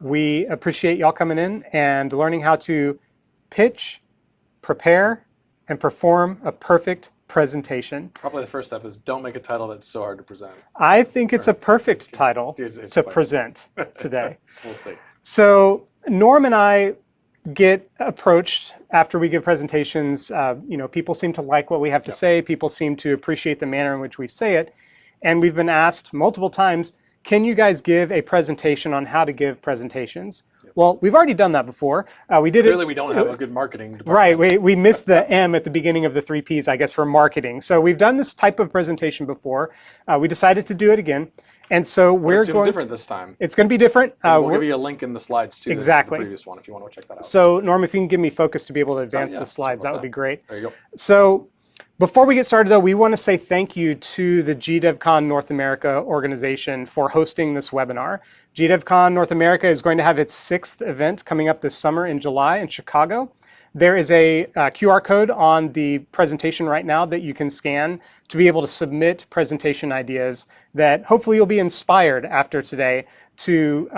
We appreciate y'all coming in and learning how to pitch, prepare, and perform a perfect presentation. Probably the first step is don't make a title that's so hard to present. I think it's a perfect title It's to quite present today. We'll see. So Norm and I get approached after we give presentations. People seem to like what we have to say. People seem to appreciate the manner in which we say it. And we've been asked multiple times, can you guys give a presentation on how to give presentations? Well, we've already done that before. We did Clearly, we don't have a good marketing department. Right, we missed the M at the beginning of the 3 Ps, I guess, for marketing. So we've done this type of presentation before. We decided to do it again. And so we're going different this time. It's going to be different. We'll give you a link in the slides too. Exactly. The previous one, if you want to check that out. So Norm, if you can give me focus to be able to advance the slides, that would be great. There you go. So before we get started, though, we want to say thank you to the GDevCon North America organization for hosting this webinar. GDevCon North America is going to have its 6th event coming up this summer in July in Chicago. There is a QR code on the presentation right now that you can scan to be able to submit presentation ideas that hopefully you'll be inspired after today to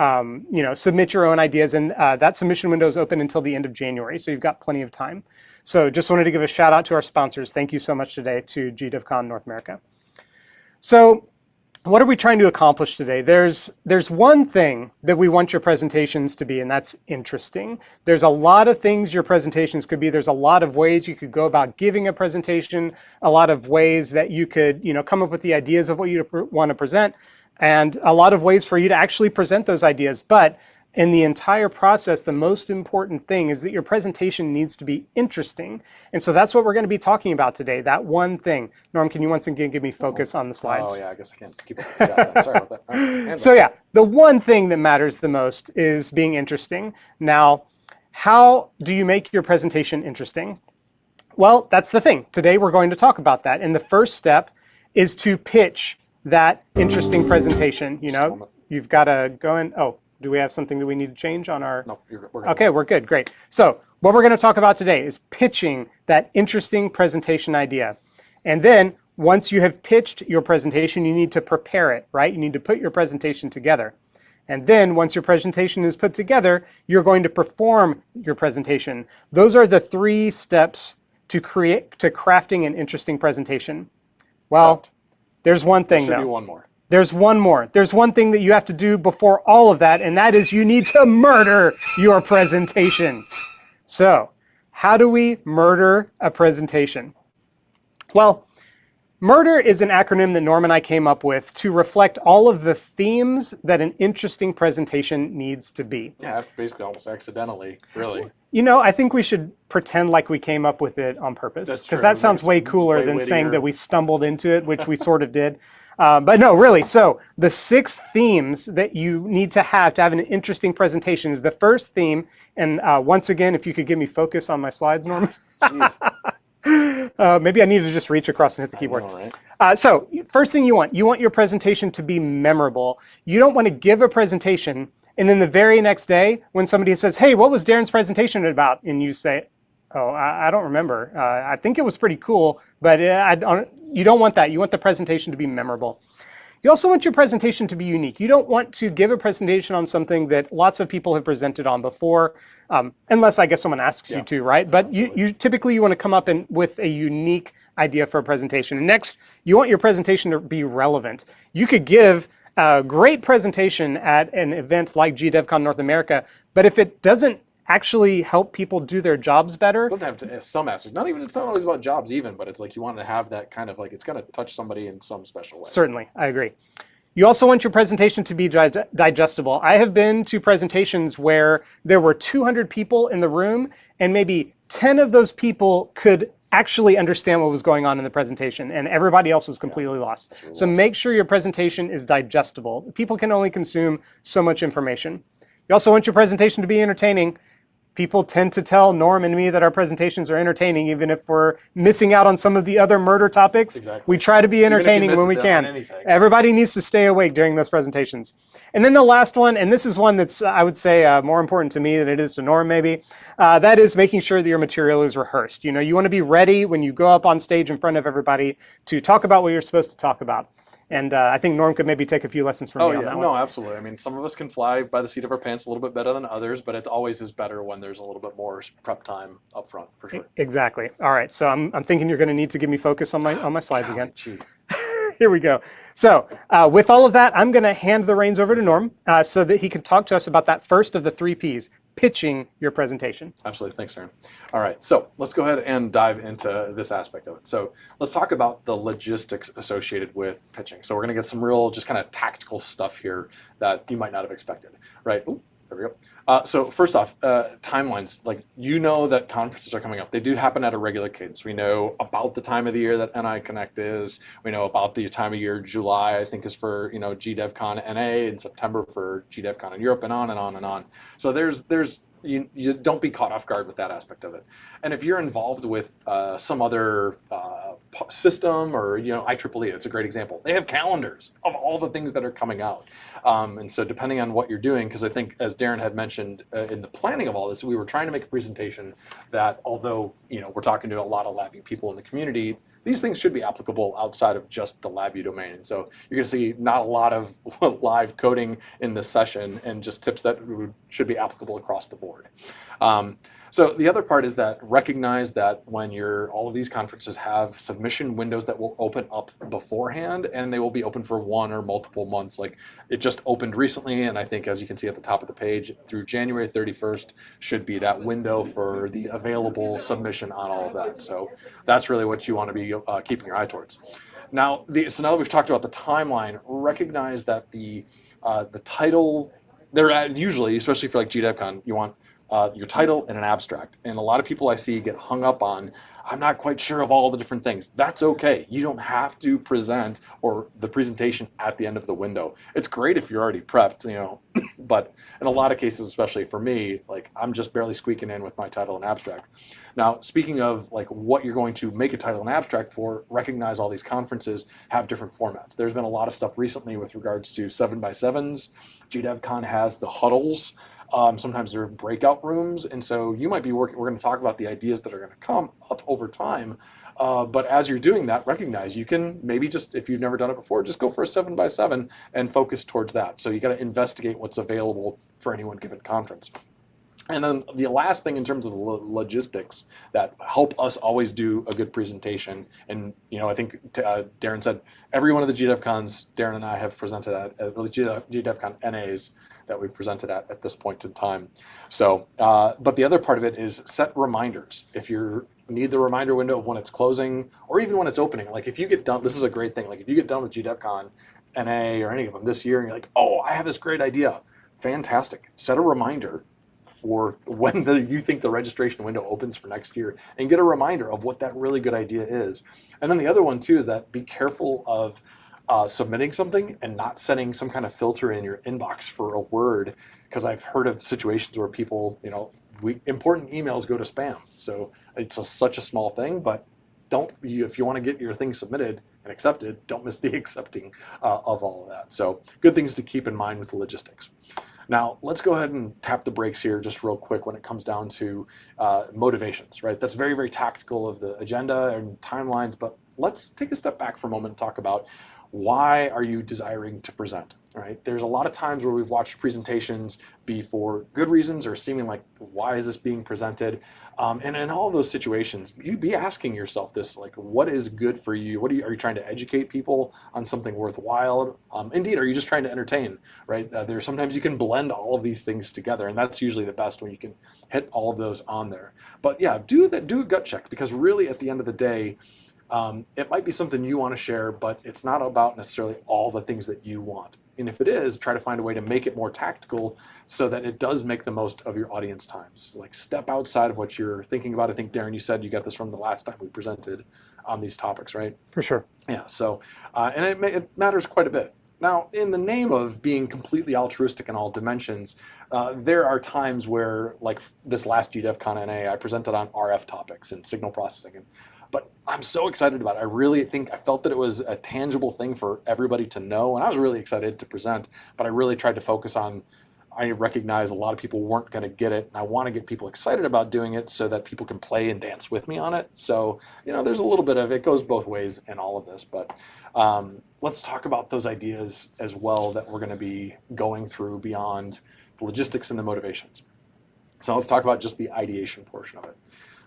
submit your own ideas. And that submission window is open until the end of January, so you've got plenty of time. So just wanted to give a shout out to our sponsors. Thank you so much today to GDevCon North America. So what are we trying to accomplish today? There's one thing that we want your presentations to be, and that's interesting. There's a lot of things your presentations could be. There's a lot of ways you could go about giving a presentation, a lot of ways that you could come up with the ideas of what you want to present, and a lot of ways for you to actually present those ideas. But in the entire process, the most important thing is that your presentation needs to be interesting. And so that's what we're going to be talking about today, that one thing. Norm, can you once again give me focus on the slides? Oh, yeah, I guess I can't keep up with that. Sorry about that. So yeah, the one thing that matters the most is being interesting. Now, how do you make your presentation interesting? Well, that's the thing. Today we're going to talk about that. And the first step is to pitch that interesting presentation. You've got to go in. Oh. Do we have something that we need to change on our? No, we're good. Okay, we're good, great. So what we're going to talk about today is pitching that interesting presentation idea. And then once you have pitched your presentation, you need to prepare it, right? You need to put your presentation together. And then once your presentation is put together, you're going to perform your presentation. Those are the 3 steps to crafting an interesting presentation. Well, there's one thing though. There should be one more. There's one more. There's one thing that you have to do before all of that, and that is you need to murder your presentation. So, how do we murder a presentation? Well, murder is an acronym that Norm and I came up with to reflect all of the themes that an interesting presentation needs to be. Yeah, basically almost accidentally, really. I think we should pretend like we came up with it on purpose, because that sounds way cooler than saying that we stumbled into it, which we sort of did. But no, really, so the 6 themes that you need to have an interesting presentation is the first theme, and once again, if you could give me focus on my slides, Norm. Maybe I need to just reach across and hit the keyboard. Right. So first thing you want your presentation to be memorable. You don't want to give a presentation, and then the very next day, when somebody says, hey, what was Darren's presentation about? And you say, oh, I don't remember. I think it was pretty cool, but you don't want that. You want the presentation to be memorable. You also want your presentation to be unique. You don't want to give a presentation on something that lots of people have presented on before, unless I guess someone asks you to, right? But you typically want to come up with a unique idea for a presentation. And next, you want your presentation to be relevant. You could give a great presentation at an event like GDevCon North America, but if it doesn't actually help people do their jobs better. It doesn't have to, some aspects. It's not always about jobs even, but it's like you want to have that kind of like, it's going to touch somebody in some special way. Certainly, I agree. You also want your presentation to be digestible. I have been to presentations where there were 200 people in the room and maybe 10 of those people could actually understand what was going on in the presentation and everybody else was completely lost. So make sure your presentation is digestible. People can only consume so much information. You also want your presentation to be entertaining. People tend to tell Norm and me that our presentations are entertaining, even if we're missing out on some of the other murder topics. Exactly. We try to be entertaining when we can. Everybody needs to stay awake during those presentations. And then the last one, and this is one that's, I would say, more important to me than it is to Norm maybe, that is making sure that your material is rehearsed. You want to be ready when you go up on stage in front of everybody to talk about what you're supposed to talk about. And I think Norm could maybe take a few lessons from Oh me on yeah, that one. no, absolutely. I mean, some of us can fly by the seat of our pants a little bit better than others, but it always is better when there's a little bit more prep time up front, for sure. Exactly. All right. So I'm thinking you're going to need to give me focus on my slides again. Golly gee. Here we go. So with all of that, I'm going to hand the reins over to Norm so that he can talk to us about that first of the three Ps, pitching your presentation. Absolutely. Thanks, Darren. All right. So let's go ahead and dive into this aspect of it. So let's talk about the logistics associated with pitching. So we're going to get some real, just kind of tactical stuff here that you might not have expected, right? Ooh, there we go. So first off, timelines. Like, you know that conferences are coming up. They do happen at a regular cadence. We know about the time of the year that NI Connect is. We know about the time of year, July, I think, is for, GDevCon NA, and September for GDevCon in Europe, and on and on and on. So you don't be caught off guard with that aspect of it. And if you're involved with some other system, or IEEE, it's a great example. They have calendars of all the things that are coming out. And so depending on what you're doing, because I think, as Darren had mentioned in the planning of all this, we were trying to make a presentation that, although we're talking to a lot of LabVIEW people in the community, these things should be applicable outside of just the LabVIEW domain. So you're going to see not a lot of live coding in this session, and just tips that should be applicable across the board. So the other part is that recognize that when all of these conferences have submission windows that will open up beforehand, and they will be open for 1 or multiple months. Like, it just opened recently, and I think, as you can see at the top of the page, through January 31st should be that window for the available submission on all of that. So that's really what you want to be keeping your eye towards. Now, so now that we've talked about the timeline, recognize that the title, usually, especially for like GDevCon, you want your title and an abstract. And a lot of people I see get hung up on, I'm not quite sure of all the different things. That's okay. You don't have to present or the presentation at the end of the window. It's great if you're already prepped, but in a lot of cases, especially for me, like, I'm just barely squeaking in with my title and abstract. Now, speaking of like what you're going to make a title and abstract for, recognize all these conferences have different formats. There's been a lot of stuff recently with regards to 7x7s. GDevCon has the huddles. Sometimes there are breakout rooms, and so you might be working. We're going to talk about the ideas that are going to come up over time. But as you're doing that, recognize you can maybe just, if you've never done it before, just go for a 7x7 and focus towards that. So you got to investigate what's available for any one given conference. And then the last thing in terms of the logistics that help us always do a good presentation, and I think Darren said every one of the GDevCons Darren and I have presented at, GDevCon NAs that we've presented at this point in time. So, but the other part of it is set reminders. If you need the reminder window of when it's closing, or even when it's opening, like if you get done, this is a great thing. Like if you get done with GDevCon NA or any of them this year, and you're like, oh, I have this great idea, fantastic. Set a reminder for when you think the registration window opens for next year, and get a reminder of what that really good idea is. And then the other one too is that be careful of submitting something and not setting some kind of filter in your inbox for a word, because I've heard of situations where people, important emails go to spam. So it's such a small thing, but if you want to get your thing submitted and accepted, don't miss the accepting of all of that. So good things to keep in mind with the logistics. Now, let's go ahead and tap the brakes here just real quick when it comes down to motivations, right? That's very, very tactical of the agenda and timelines, but let's take a step back for a moment and talk about, why are you desiring to present, right? There's a lot of times where we've watched presentations be for good reasons, or seeming like, why is this being presented? And in all of those situations, you'd be asking yourself this, like, what is good for you? Are you trying to educate people on something worthwhile? Indeed, are you just trying to entertain, right? There's sometimes you can blend all of these things together, and that's usually the best when you can hit all of those on there. But yeah, do a gut check, because really at the end of the day, it might be something you want to share, but it's not about necessarily all the things that you want. And if it is, try to find a way to make it more tactical so that it does make the most of your audience times. Like, step outside of what you're thinking about. I think, Darren, you said you got this from the last time we presented on these topics, right? For sure. Yeah, so, and it matters quite a bit. Now, in the name of being completely altruistic in all dimensions, there are times where, like this last GDevCon NA, I presented on RF topics and signal processing. But I'm so excited about it. I felt that it was a tangible thing for everybody to know, and I was really excited to present, but I really tried to focus on I recognize a lot of people weren't going to get it, and I want to get people excited about doing it so that people can play and dance with me on it. So, there's a little bit of it goes both ways in all of this, but let's talk about those ideas as well that we're going to be going through beyond the logistics and the motivations. So let's talk about just the ideation portion of it.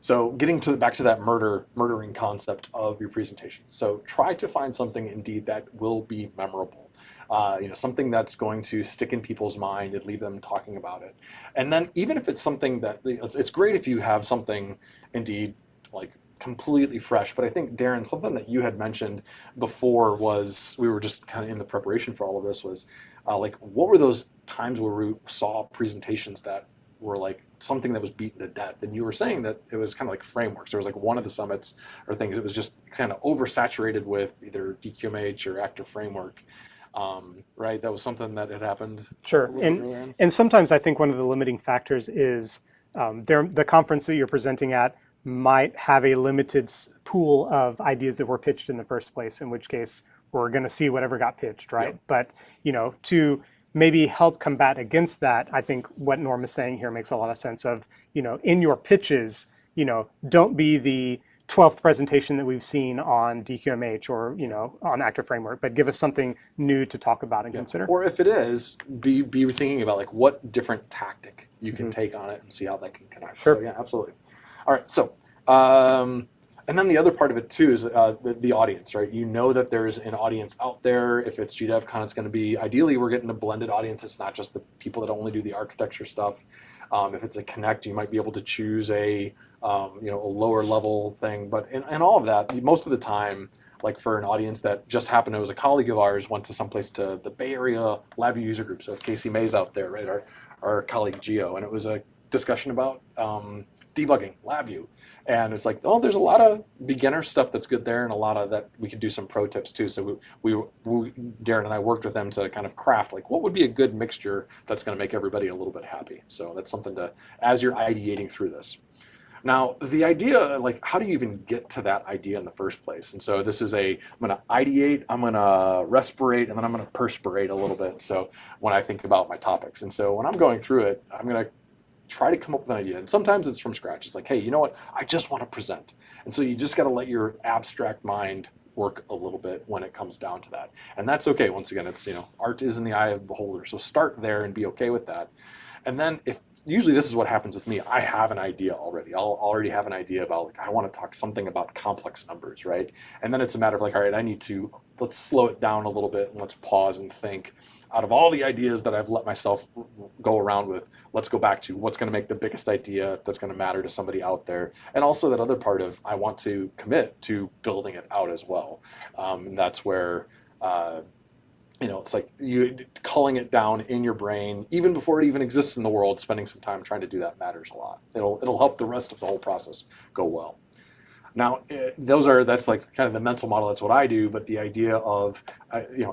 So getting back to that murdering concept of your presentation. So try to find something indeed that will be memorable. Something that's going to stick in people's mind and leave them talking about it. And then even if it's something that it's great if you have something indeed like completely fresh. But I think, Darren, something that you had mentioned before was, we were just kind of in the preparation for all of this, was like, what were those times where we saw presentations that were like something that was beaten to death? And you were saying that it was kind of like frameworks. There was like one of the summits or things, it was just kind of oversaturated with either DQMH or actor framework. Right? That was something that had happened. Sure. And sometimes I think one of the limiting factors is the conference that you're presenting at might have a limited pool of ideas that were pitched in the first place, in which case we're going to see whatever got pitched, right? Yep. But, to maybe help combat against that, I think what Norm is saying here makes a lot of sense of, in your pitches, don't be the 12th presentation that we've seen on DQMH or, on Actor Framework, but give us something new to talk about and consider. Or if it is, be thinking about like what different tactic you can take on it and see how that can connect. Sure. So yeah, absolutely. All right. So, and then the other part of it too is the audience, right? You know that there's an audience out there. If it's GDevCon, it's going to be, ideally, we're getting a blended audience. It's not just the people that only do the architecture stuff. If it's a Connect, you might be able to choose a lower level thing. But in all of that, most of the time, like for an audience that just happened, it was a colleague of ours went to someplace to the Bay Area LabVIEW user group. So if Casey May's out there, right, our colleague Geo, and it was a discussion about debugging LabVIEW. And it's like, oh, there's a lot of beginner stuff that's good there, and a lot of that we could do some pro tips too. So we Darren and I worked with them to kind of craft like what would be a good mixture that's going to make everybody a little bit happy. So that's something to, as you're ideating through this. Now, the idea, like, how do you even get to that idea in the first place? And so this is I'm going to ideate, I'm going to respirate, and then I'm going to perspirate a little bit. So when I think about my topics. And so when I'm going through it, I'm going to try to come up with an idea. And sometimes it's from scratch. It's like, hey, you know what? I just want to present. And so you just got to let your abstract mind work a little bit when it comes down to that. And that's okay. Once again, it's, art is in the eye of the beholder. So start there and be okay with that. And then usually this is what happens with me. I have an idea already. I'll already have an idea about, like, I want to talk something about complex numbers, right? And then it's a matter of like, all right, let's slow it down a little bit and let's pause and think. Out of all the ideas that I've let myself go around with, let's go back to what's going to make the biggest idea that's going to matter to somebody out there. And also that other part of, I want to commit to building it out as well. And that's where, it's like you culling it down in your brain, even before it even exists in the world, spending some time trying to do that matters a lot. It'll help the rest of the whole process go well. Now, that's like kind of the mental model. That's what I do. But the idea of,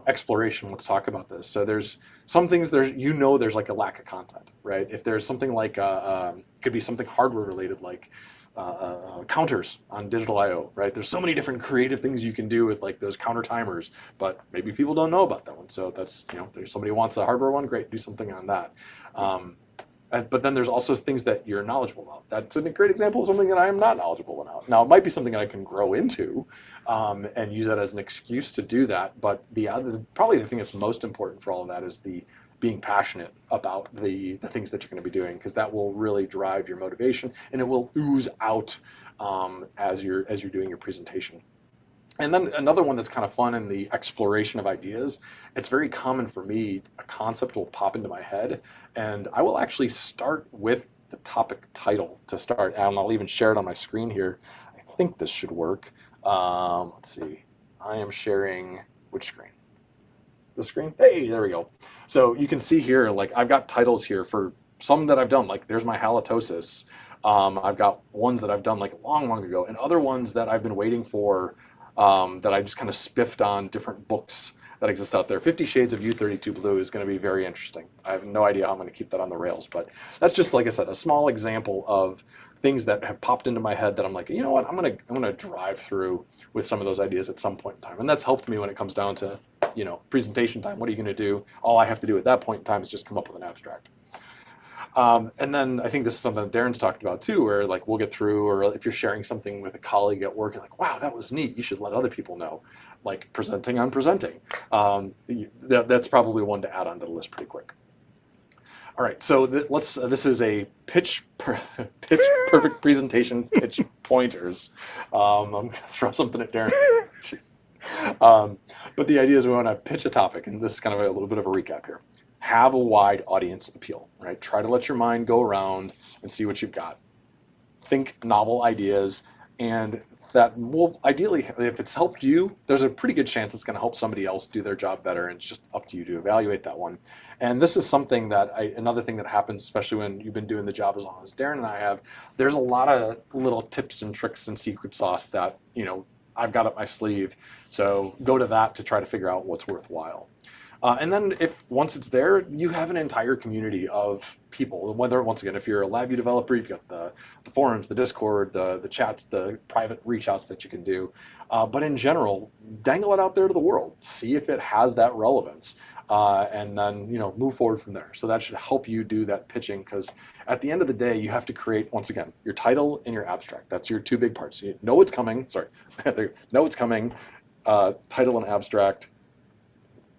exploration, let's talk about this. So there's some things there's like a lack of content, right? If there's something like, could be something hardware related, like counters on digital I/O, right? There's so many different creative things you can do with like those counter timers, but maybe people don't know about that one. So that's, there's somebody who wants a hardware one, great, do something on that. But then there's also things that you're knowledgeable about. That's a great example of something that I am not knowledgeable about. Now, it might be something that I can grow into and use that as an excuse to do that. But probably the thing that's most important for all of that is the being passionate about the things that you're going to be doing, because that will really drive your motivation and it will ooze out as you're doing your presentation. And then another one that's kind of fun in the exploration of ideas, it's very common for me, a concept will pop into my head, and I will actually start with the topic title to start, and I'll even share it on my screen here. I think this should work. Let's see. I am sharing which screen? The screen? Hey, there we go. So you can see here, like, I've got titles here for some that I've done, like there's my halitosis. I've got ones that I've done like long, long ago, and other ones that I've been waiting for that I just kind of spiffed on different books that exist out there. 50 Shades of U32 Blue is going to be very interesting. I have no idea how I'm going to keep that on the rails, but that's just, like I said, a small example of things that have popped into my head that I'm like, you know what, I'm going to drive through with some of those ideas at some point in time. And that's helped me when it comes down to, presentation time. What are you going to do? All I have to do at that point in time is just come up with an abstract. And then I think this is something that Darren's talked about too, where like we'll get through, or if you're sharing something with a colleague at work, you're like, wow, that was neat. You should let other people know. Like presenting on presenting. That's probably one to add onto the list pretty quick. All right, so let's. This is a pitch perfect presentation pitch pointers. I'm gonna throw something at Darren. Jeez. But the idea is we want to pitch a topic, and this is kind of a little bit of a recap here. Have a wide audience appeal, right? Try to let your mind go around and see what you've got. Think novel ideas, and that will ideally, if it's helped you, there's a pretty good chance it's going to help somebody else do their job better, and it's just up to you to evaluate that one. And this is something that another thing that happens, especially when you've been doing the job as long as Darren and I have, there's a lot of little tips and tricks and secret sauce that, I've got up my sleeve. So go to that to try to figure out what's worthwhile. And then if once it's there, you have an entire community of people. Whether, once again, if you're a LabVIEW developer, you've got the forums, the Discord, the chats, the private reach outs that you can do. But in general, dangle it out there to the world. See if it has that relevance. And then, move forward from there. So that should help you do that pitching, because at the end of the day, you have to create, once again, your title and your abstract. That's your two big parts. You know it's coming. Sorry. Know it's coming. Title and abstract.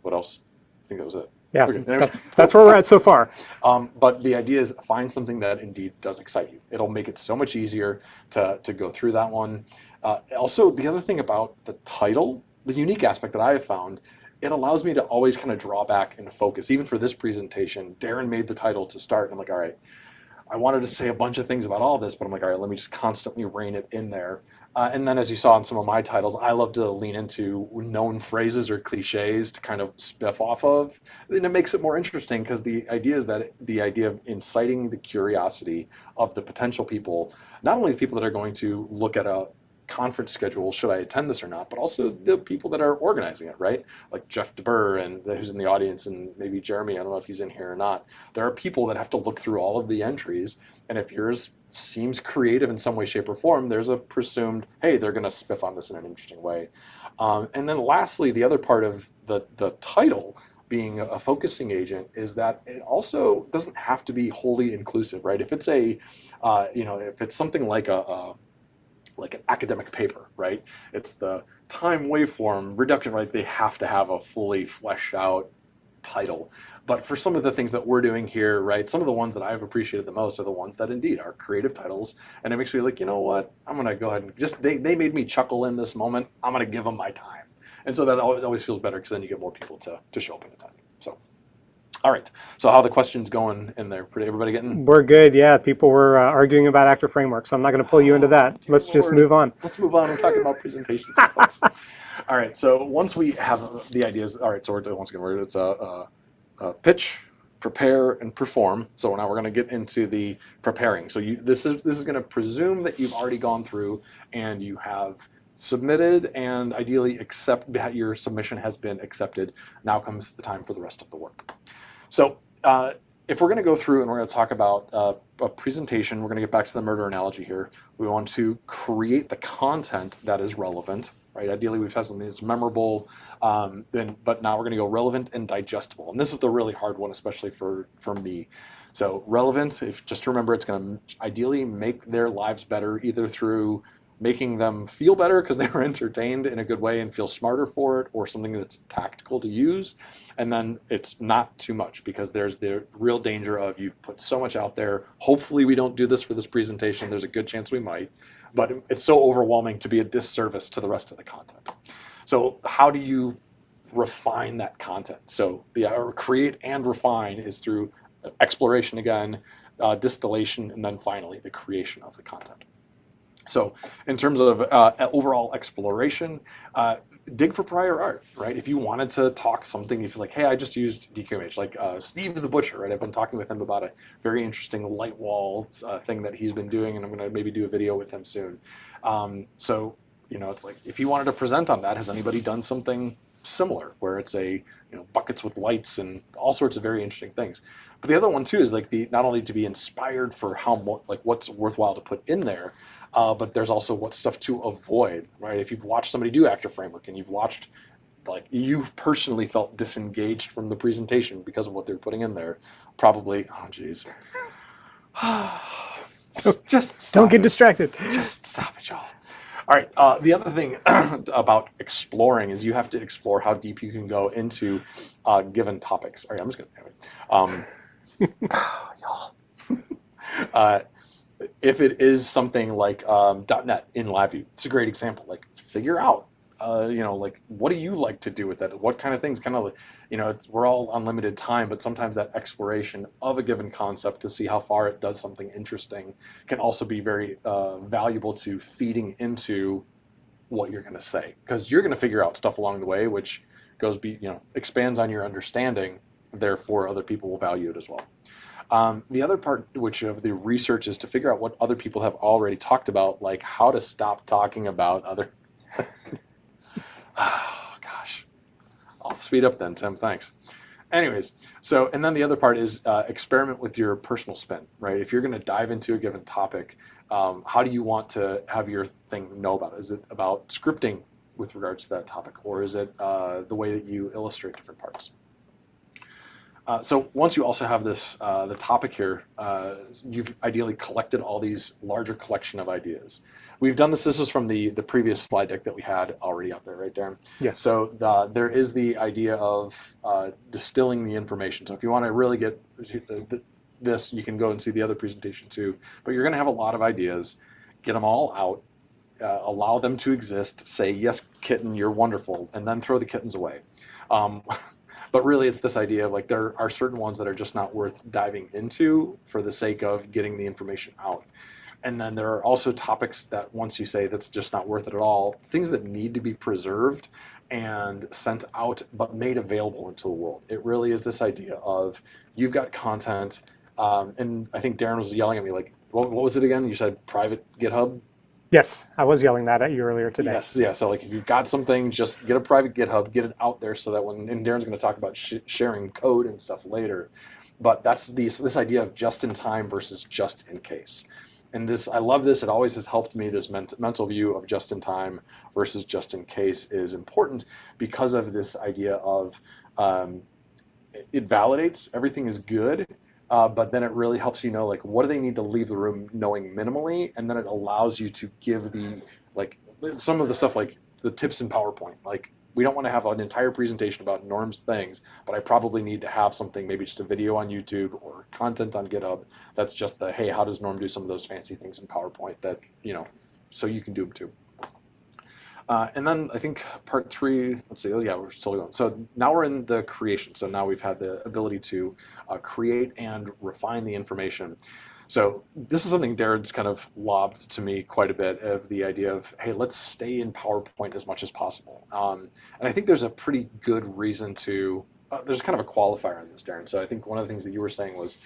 What else? I think that was it. Yeah, Okay, anyway. that's where we're at so far. But the idea is find something that indeed does excite you. It'll make it so much easier to go through that one. Also, the other thing about the title, the unique aspect that I have found, it allows me to always kind of draw back and focus. Even for this presentation, Darren made the title to start, and I'm like, all right, I wanted to say a bunch of things about all this, but I'm like, all right, let me just constantly rein it in there. And then as you saw in some of my titles, I love to lean into known phrases or cliches to kind of spiff off of. And it makes it more interesting, because the idea is that the idea of inciting the curiosity of the potential people, not only the people that are going to look at a conference schedule, should I attend this or not, but also the people that are organizing it, right? Like Jeff DeBurr, and who's in the audience, and maybe Jeremy, I don't know if he's in here or not. There are people that have to look through all of the entries, and if yours seems creative in some way, shape, or form, there's a presumed, hey, they're going to spiff on this in an interesting way. And then lastly, the other part of the title being a focusing agent is that it also doesn't have to be wholly inclusive, right? If it's if it's something like like an academic paper, right? It's the time waveform reduction, right? They have to have a fully fleshed out title. But for some of the things that we're doing here, right, some of the ones that I've appreciated the most are the ones that indeed are creative titles. And it makes me like, you know what? I'm going to go ahead and they made me chuckle in this moment. I'm going to give them my time. And so that always feels better, because then you get more people to show up in attend. So. All right. So how are the questions going in there? Everybody getting? We're good. Yeah, people were arguing about actor framework, so I'm not going to pull you into that. Let's just move on. Let's move on. We're talking about presentations, folks. All right. So once we have the ideas, all right. So once again, it's a pitch, prepare, and perform. So now we're going to get into the preparing. So this is going to presume that you've already gone through and you have submitted, and ideally accept that your submission has been accepted. Now comes the time for the rest of the work. So if we're going to go through and we're going to talk about a presentation, we're going to get back to the murder analogy here. We want to create the content that is relevant, right? Ideally, we've had something that's memorable, but now we're going to go relevant and digestible. And this is the really hard one, especially for me. So relevant, just remember, it's going to ideally make their lives better, either through making them feel better because they were entertained in a good way and feel smarter for it, or something that's tactical to use. And then it's not too much, because there's the real danger of you put so much out there. Hopefully we don't do this for this presentation. There's a good chance we might, but it's so overwhelming to be a disservice to the rest of the content. So how do you refine that content? So the create and refine is through exploration again, distillation, and then finally the creation of the content. So in terms of overall exploration, dig for prior art, right? If you wanted to talk something, if you're like, hey, I just used DQMH, like Steve the Butcher, right? I've been talking with him about a very interesting light wall thing that he's been doing, and I'm going to maybe do a video with him soon. So, it's like, if you wanted to present on that, has anybody done something similar where it's buckets with lights and all sorts of very interesting things? But the other one too is like not only to be inspired for what's worthwhile to put in there, but there's also what stuff to avoid, right? If you've watched somebody do actor framework and you've personally felt disengaged from the presentation because of what they're putting in there, probably, oh geez, Just Don't stop get it. distracted. Just stop it, y'all. All right. The other thing about exploring is you have to explore how deep you can go into given topics. All right, I'm just gonna. Y'all. Uh, if it is something like .NET in LabVIEW, it's a great example. Like, figure out, like, what do you like to do with it? What kind of things? Kind of, we're all on limited time, but sometimes that exploration of a given concept to see how far it does something interesting can also be very valuable to feeding into what you're going to say, because you're going to figure out stuff along the way, which expands on your understanding. Therefore, other people will value it as well. The other part, which of the research, is to figure out what other people have already talked about, like how to stop talking about other. Oh gosh, I'll speed up then, Tim. Thanks. Anyways, and then the other part is experiment with your personal spin, right? If you're going to dive into a given topic, how do you want to have your thing know about it? Is it about scripting with regards to that topic, or is it the way that you illustrate different parts? So once you also have this, the topic here, you've ideally collected all these larger collection of ideas. We've done this. This is from the previous slide deck that we had already out there, right, Darren? Yes. So there is the idea of distilling the information. So if you want to really get this, you can go and see the other presentation too. But you're going to have a lot of ideas. Get them all out. Allow them to exist. Say, yes, kitten, you're wonderful, and then throw the kittens away. Um, But really, it's this idea of like there are certain ones that are just not worth diving into for the sake of getting the information out. And then there are also topics that once you say that's just not worth it at all, things that need to be preserved and sent out but made available into the world. It really is this idea of you've got content, and I think Darren was yelling at me like, what was it again? You said private GitHub? Yes, I was yelling that at you earlier today. Yes, yeah. So like, if you've got something, just get a private GitHub, get it out there, so that and Darren's going to talk about sharing code and stuff later, but that's this idea of just in time versus just in case. And this, I love this. It always has helped me. This mental view of just in time versus just in case is important because of this idea of it validates everything is good, but then it really helps you know like what do they need to leave the room knowing minimally, and then it allows you to give the like some of the stuff like the tips in PowerPoint. Like we don't want to have an entire presentation about Norm's things, but I probably need to have something, maybe just a video on YouTube or content on GitHub that's just the hey, how does Norm do some of those fancy things in PowerPoint that so you can do them too. And then I think part three, let's see, oh yeah, we're still going. So now we're in the creation. So now we've had the ability to create and refine the information. So this is something Darren's kind of lobbed to me quite a bit, of the idea of, hey, let's stay in PowerPoint as much as possible. And I think there's a pretty good reason to, there's kind of a qualifier on this, Darren. So I think one of the things that you were saying was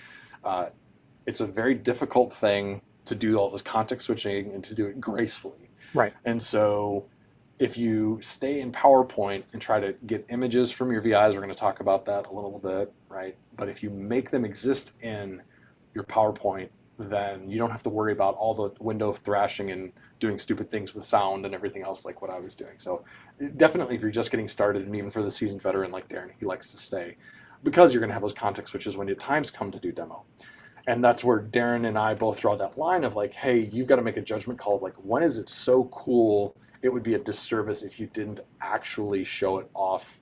it's a very difficult thing to do all this context switching and to do it gracefully. Right. And so if you stay in PowerPoint and try to get images from your VIs, we're going to talk about that a little bit, right? But if you make them exist in your PowerPoint, then you don't have to worry about all the window thrashing and doing stupid things with sound and everything else like what I was doing. So definitely if you're just getting started, and even for the seasoned veteran like Darren, he likes to stay, because you're going to have those context switches when the times come to do demo. And that's where Darren and I both draw that line of like, hey, you've got to make a judgment call of like, when is it so cool it would be a disservice if you didn't actually show it off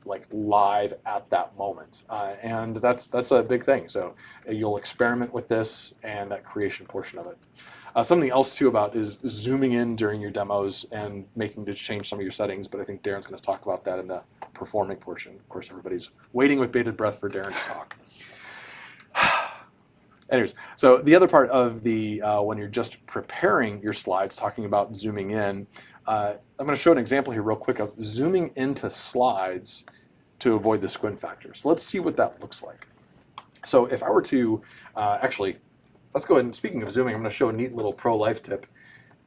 like live at that moment. And that's a big thing. So you'll experiment with this and that creation portion of it. Something else too about is zooming in during your demos and making to change some of your settings, but I think Darren's going to talk about that in the performing portion. Of course, everybody's waiting with bated breath for Darren to talk. Anyways, so the other part of the when you're just preparing your slides, talking about zooming in, I'm going to show an example here real quick of zooming into slides to avoid the squint factor. So let's see what that looks like. So if I were to actually, let's go ahead and speaking of zooming, I'm going to show a neat little pro life tip.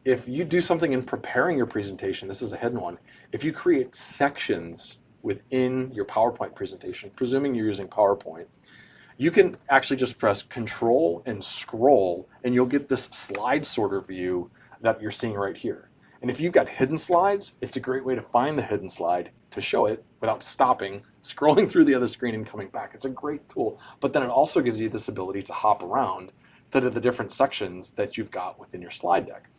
If you do something in preparing your presentation, this is a hidden one. If you create sections within your PowerPoint presentation, presuming you're using PowerPoint, you can actually just press Control and scroll, and you'll get this slide sorter view that you're seeing right here. And if you've got hidden slides, it's a great way to find the hidden slide to show it without stopping, scrolling through the other screen and coming back. It's a great tool. But then it also gives you this ability to hop around to the different sections that you've got within your slide deck.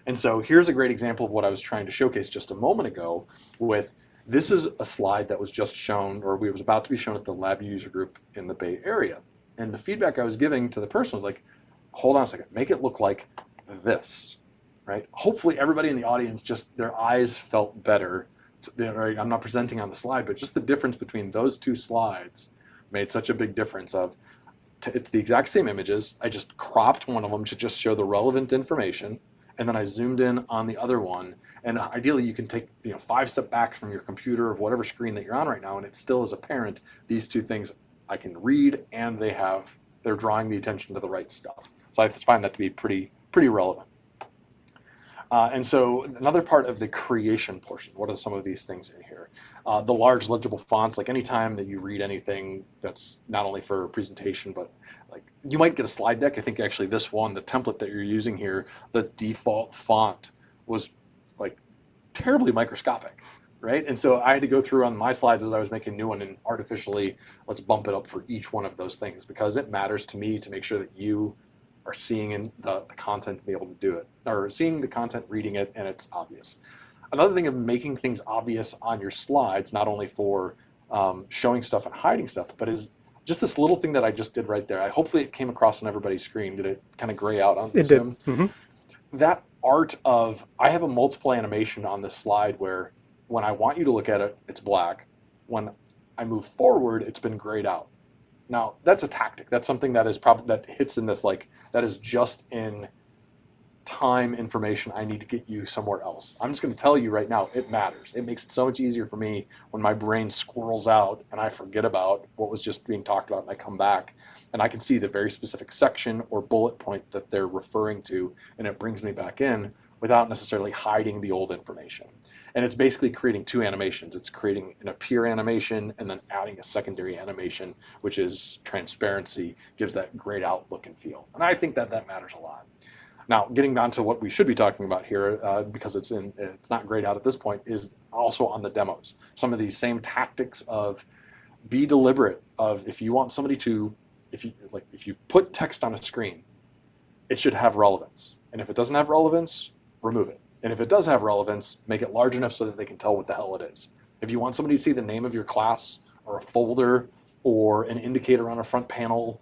And so here's a great example of what I was trying to showcase just a moment ago with this is a slide that was just shown, or was about to be shown at the Lab User Group in the Bay Area. And the feedback I was giving to the person was like, hold on a second, make it look like this, right? Hopefully everybody in the audience, just their eyes felt better. Right? I'm not presenting on the slide, but just the difference between those two slides made such a big difference of, it's the exact same images. I just cropped one of them to just show the relevant information, and then I zoomed in on the other one. And ideally, you can take 5 steps back from your computer or whatever screen that you're on right now, and it still is apparent these two things I can read, and they're drawing the attention to the right stuff. So I find that to be pretty relevant. And so another part of the creation portion, what are some of these things in here? The large legible fonts, like anytime that you read anything that's not only for a presentation, but like you might get a slide deck. I think actually this one, the template that you're using here, the default font was like terribly microscopic, right? And so I had to go through on my slides as I was making a new one and artificially, let's bump it up for each one of those things because it matters to me to make sure that you are seeing in the content to be able to do it, or seeing the content, reading it, and it's obvious. Another thing of making things obvious on your slides, not only for showing stuff and hiding stuff, but is just this little thing that I just did right there. Hopefully it came across on everybody's screen. Did it kind of gray out on Zoom? It did. That art of, I have a multiple animation on this slide where when I want you to look at it, it's black. When I move forward, it's been grayed out. Now, that's a tactic. That's something that is that hits in this, like, that is just in time information I need to get you somewhere else. I'm just going to tell you right now, it matters. It makes it so much easier for me when my brain squirrels out and I forget about what was just being talked about and I come back and I can see the very specific section or bullet point that they're referring to, and it brings me back in without necessarily hiding the old information. And it's basically creating two animations. It's creating an appear animation and then adding a secondary animation, which is transparency, gives that grayed out look and feel. And I think that matters a lot. Now, getting down to what we should be talking about here, because it's not grayed out at this point, is also on the demos. Some of these same tactics of be deliberate of if you want somebody to, if you put text on a screen, it should have relevance. And if it doesn't have relevance, remove it. And if it does have relevance, make it large enough so that they can tell what the hell it is. If you want somebody to see the name of your class or a folder or an indicator on a front panel,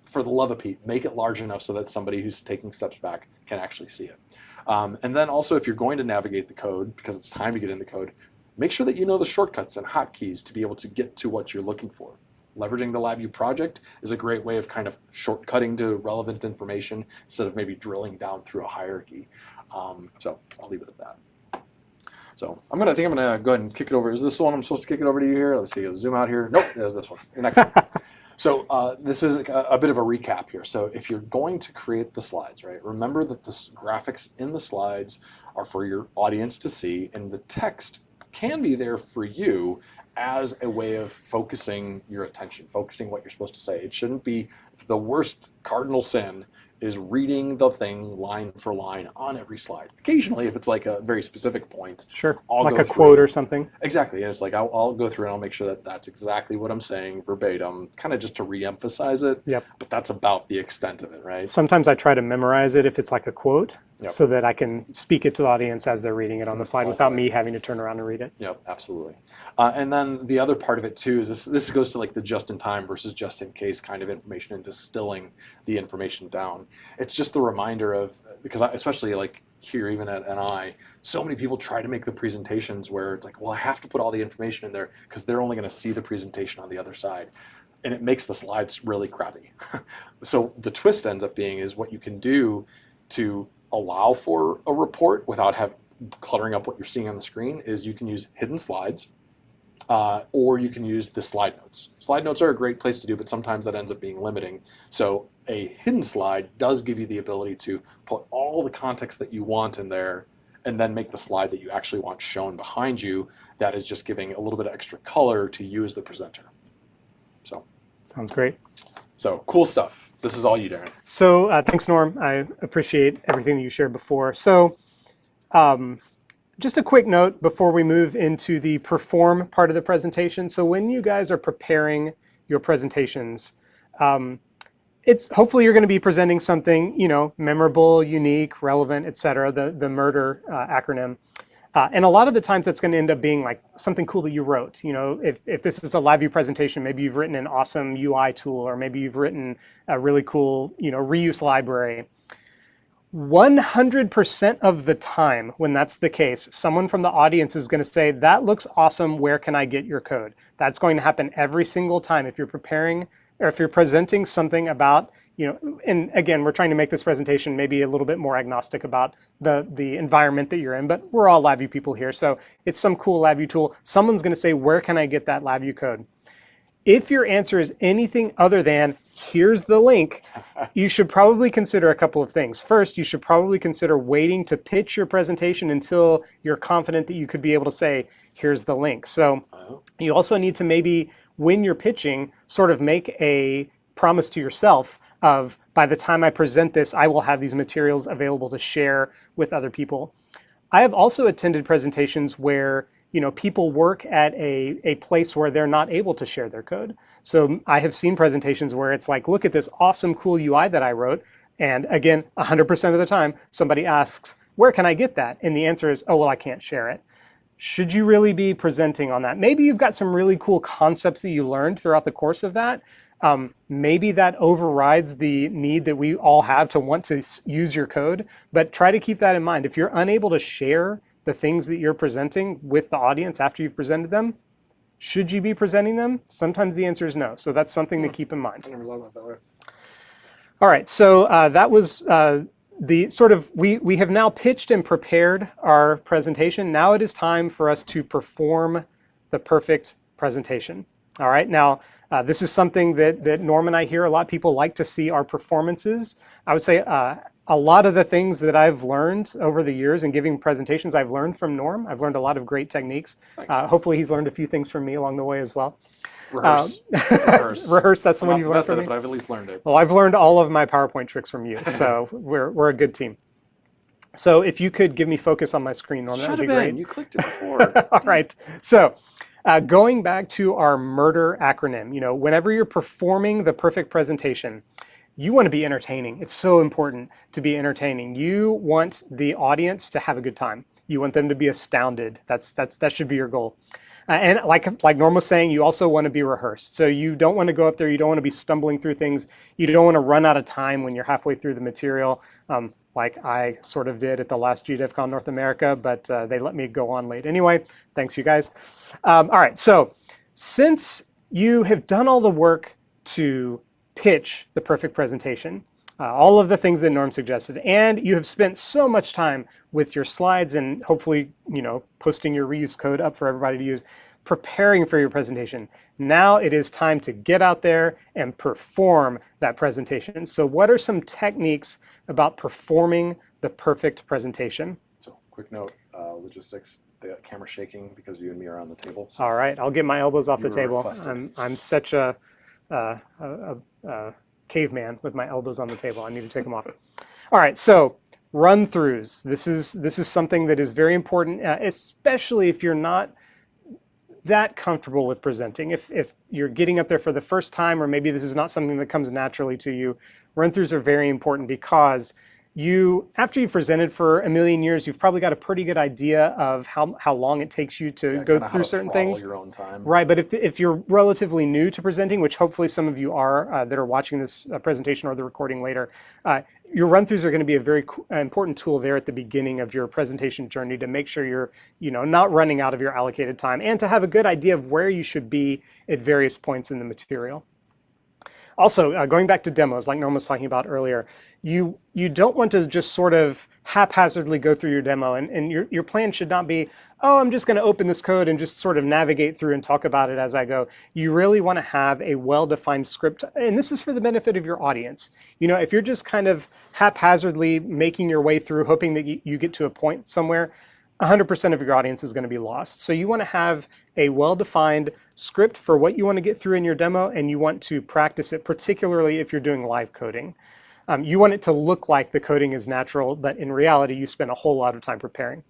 for the love of Pete, make it large enough so that somebody who's taking steps back can actually see it. And then also, if you're going to navigate the code, because it's time to get in the code, make sure that you know the shortcuts and hotkeys to be able to get to what you're looking for. Leveraging the LabVIEW project is a great way of kind of shortcutting to relevant information instead of maybe drilling down through a hierarchy. So I'll leave it at that. So I think I'm gonna go ahead and kick it over. Is this the one I'm supposed to kick it over to you here? Let's see. I'll zoom out here. Nope, there's this one. Next one. So this is a bit of a recap here. So if you're going to create the slides, right, remember that the graphics in the slides are for your audience to see, and the text can be there for you as a way of focusing your attention, focusing what you're supposed to say. It shouldn't be the worst cardinal sin is reading the thing line for line on every slide. Occasionally, if it's like a very specific point, sure, I'll like go a through. Quote or something. Exactly, and it's like I'll go through and I'll make sure that that's exactly what I'm saying verbatim, kind of just to re-emphasize it. Yep. But that's about the extent of it, right? Sometimes I try to memorize it if it's like a quote, Yep. so that I can speak it to the audience as they're reading it on the slide without me having to turn around and read it. Yep, absolutely. And then the other part of it too is this goes to like the just-in-time versus just-in-case kind of information and distilling the information down. It's just the reminder of, because especially like here, even at NI, so many people try to make the presentations where it's like, well, I have to put all the information in there because they're only going to see the presentation on the other side. And it makes the slides really crappy. So the twist ends up being is what you can do to allow for a report without cluttering up what you're seeing on the screen is you can use hidden slides, or you can use the slide notes. Slide notes are a great place to do, but sometimes that ends up being limiting. So a hidden slide does give you the ability to put all the context that you want in there and then make the slide that you actually want shown behind you. That is just giving a little bit of extra color to you as the presenter. So sounds great. So cool stuff. This is all you, Darren. So thanks, Norm. I appreciate everything that you shared before. So Just a quick note before we move into the perform part of the presentation. So when you guys are preparing your presentations, it's hopefully you're going to be presenting something, memorable, unique, relevant, et cetera, the murder acronym. And a lot of the times that's going to end up being like something cool that you wrote. If this is a LabVIEW presentation, maybe you've written an awesome UI tool, or maybe you've written a really cool, reuse library. 100% of the time when that's the case, someone from the audience is going to say, that looks awesome, where can I get your code? That's going to happen every single time if you're preparing or if you're presenting something about, and again, we're trying to make this presentation maybe a little bit more agnostic about the environment that you're in, but we're all LabVIEW people here, so it's some cool LabVIEW tool. Someone's going to say, where can I get that LabVIEW code? If your answer is anything other than, here's the link, you should probably consider a couple of things. First, you should probably consider waiting to pitch your presentation until you're confident that you could be able to say, here's the link. So you also need to maybe, when you're pitching, sort of make a promise to yourself of, by the time I present this, I will have these materials available to share with other people. I have also attended presentations where people work at a place where they're not able to share their code. So I have seen presentations where it's like, look at this awesome, cool UI that I wrote. And again, 100% of the time, somebody asks, where can I get that? And the answer is, oh, well, I can't share it. Should you really be presenting on that? Maybe you've got some really cool concepts that you learned throughout the course of that. Maybe that overrides the need that we all have to want to use your code. But try to keep that in mind. If you're unable to share the things that you're presenting with the audience after you've presented them, should you be presenting them? Sometimes the answer is no. So that's something to keep in mind. I never thought about it that way. All right, so that was the sort of, we have now pitched and prepared our presentation. Now it is time for us to perform the perfect presentation. All right, now this is something that Norm and I hear a lot. People like to see our performances. I would say a lot of the things that I've learned over the years in giving presentations, I've learned from Norm. I've learned a lot of great techniques. Hopefully he's learned a few things from me along the way as well. Rehearse. Rehearse, that's the one you've learned from me? But I've at least learned it. Well, I've learned all of my PowerPoint tricks from you, so we're a good team. So if you could give me focus on my screen, Norm, that would be great. You clicked it before. All right, so going back to our murder acronym, whenever you're performing the perfect presentation, you want to be entertaining. It's so important to be entertaining. You want the audience to have a good time. You want them to be astounded. That should be your goal. And like Norm was saying, you also want to be rehearsed. So you don't want to go up there, you don't want to be stumbling through things. You don't want to run out of time when you're halfway through the material, like I sort of did at the last GDevCon North America, but they let me go on late anyway. Thanks, you guys. All right, so since you have done all the work to pitch the perfect presentation, all of the things that Norm suggested, and you have spent so much time with your slides and hopefully, posting your reuse code up for everybody to use, preparing for your presentation. Now it is time to get out there and perform that presentation. So what are some techniques about performing the perfect presentation? So quick note, logistics, the camera shaking because you and me are on the table. So all right, I'll get my elbows off the table. I'm such a caveman with my elbows on the table. I need to take them off. All right, so run-throughs. This is something that is very important, especially if you're not that comfortable with presenting. If you're getting up there for the first time, or maybe this is not something that comes naturally to you, run-throughs are very important because after you've presented for a million years, you've probably got a pretty good idea of how long it takes you to go through certain things. Your own time. Right, but if you're relatively new to presenting, which hopefully some of you are that are watching this presentation or the recording later, your run-throughs are going to be a very important tool there at the beginning of your presentation journey to make sure you're not running out of your allocated time and to have a good idea of where you should be at various points in the material. Also, going back to demos, like Norm was talking about earlier, you don't want to just sort of haphazardly go through your demo, and your plan should not be, oh, I'm just going to open this code and just sort of navigate through and talk about it as I go. You really want to have a well-defined script, and this is for the benefit of your audience. If you're just kind of haphazardly making your way through, hoping that you get to a point somewhere, 100% of your audience is going to be lost. So you want to have a well-defined script for what you want to get through in your demo, and you want to practice it, particularly if you're doing live coding. You want it to look like the coding is natural, but in reality, you spend a whole lot of time preparing.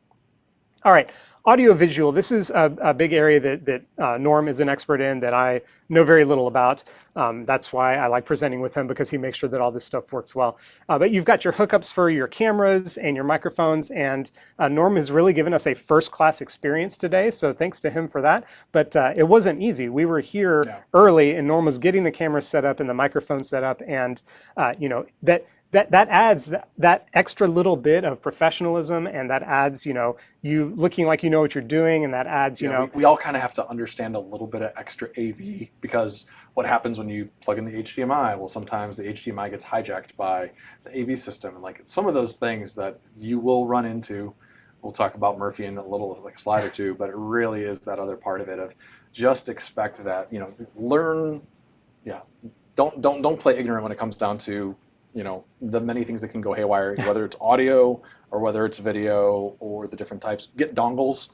All right, audiovisual. This is a big area that Norm is an expert in that I know very little about. That's why I like presenting with him, because he makes sure that all this stuff works well. But you've got your hookups for your cameras and your microphones, and Norm has really given us a first-class experience today, so thanks to him for that. But it wasn't easy. We were here early, and Norm was getting the camera set up and the microphone set up, and that adds that extra little bit of professionalism, and that adds, you looking like you know what you're doing, and that adds, we all kind of have to understand a little bit of extra AV, because what happens when you plug in the HDMI? Well, sometimes the HDMI gets hijacked by the AV system, and like some of those things that you will run into. We'll talk about Murphy in a little, like a slide or two, but it really is that other part of it of just expect that, learn, don't play ignorant when it comes down to the many things that can go haywire, whether it's audio or whether it's video or the different types. Get dongles.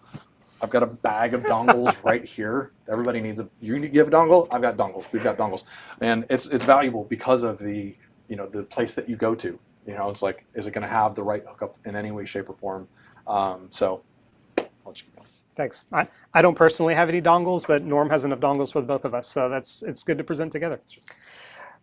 I've got a bag of dongles right here. Everybody needs you have a dongle? I've got dongles. We've got dongles. And it's valuable because of the place that you go to. It's like, is it going to have the right hookup in any way, shape, or form? So I'll let you go. Thanks. I don't personally have any dongles, but Norm has enough dongles for the both of us, so it's good to present together.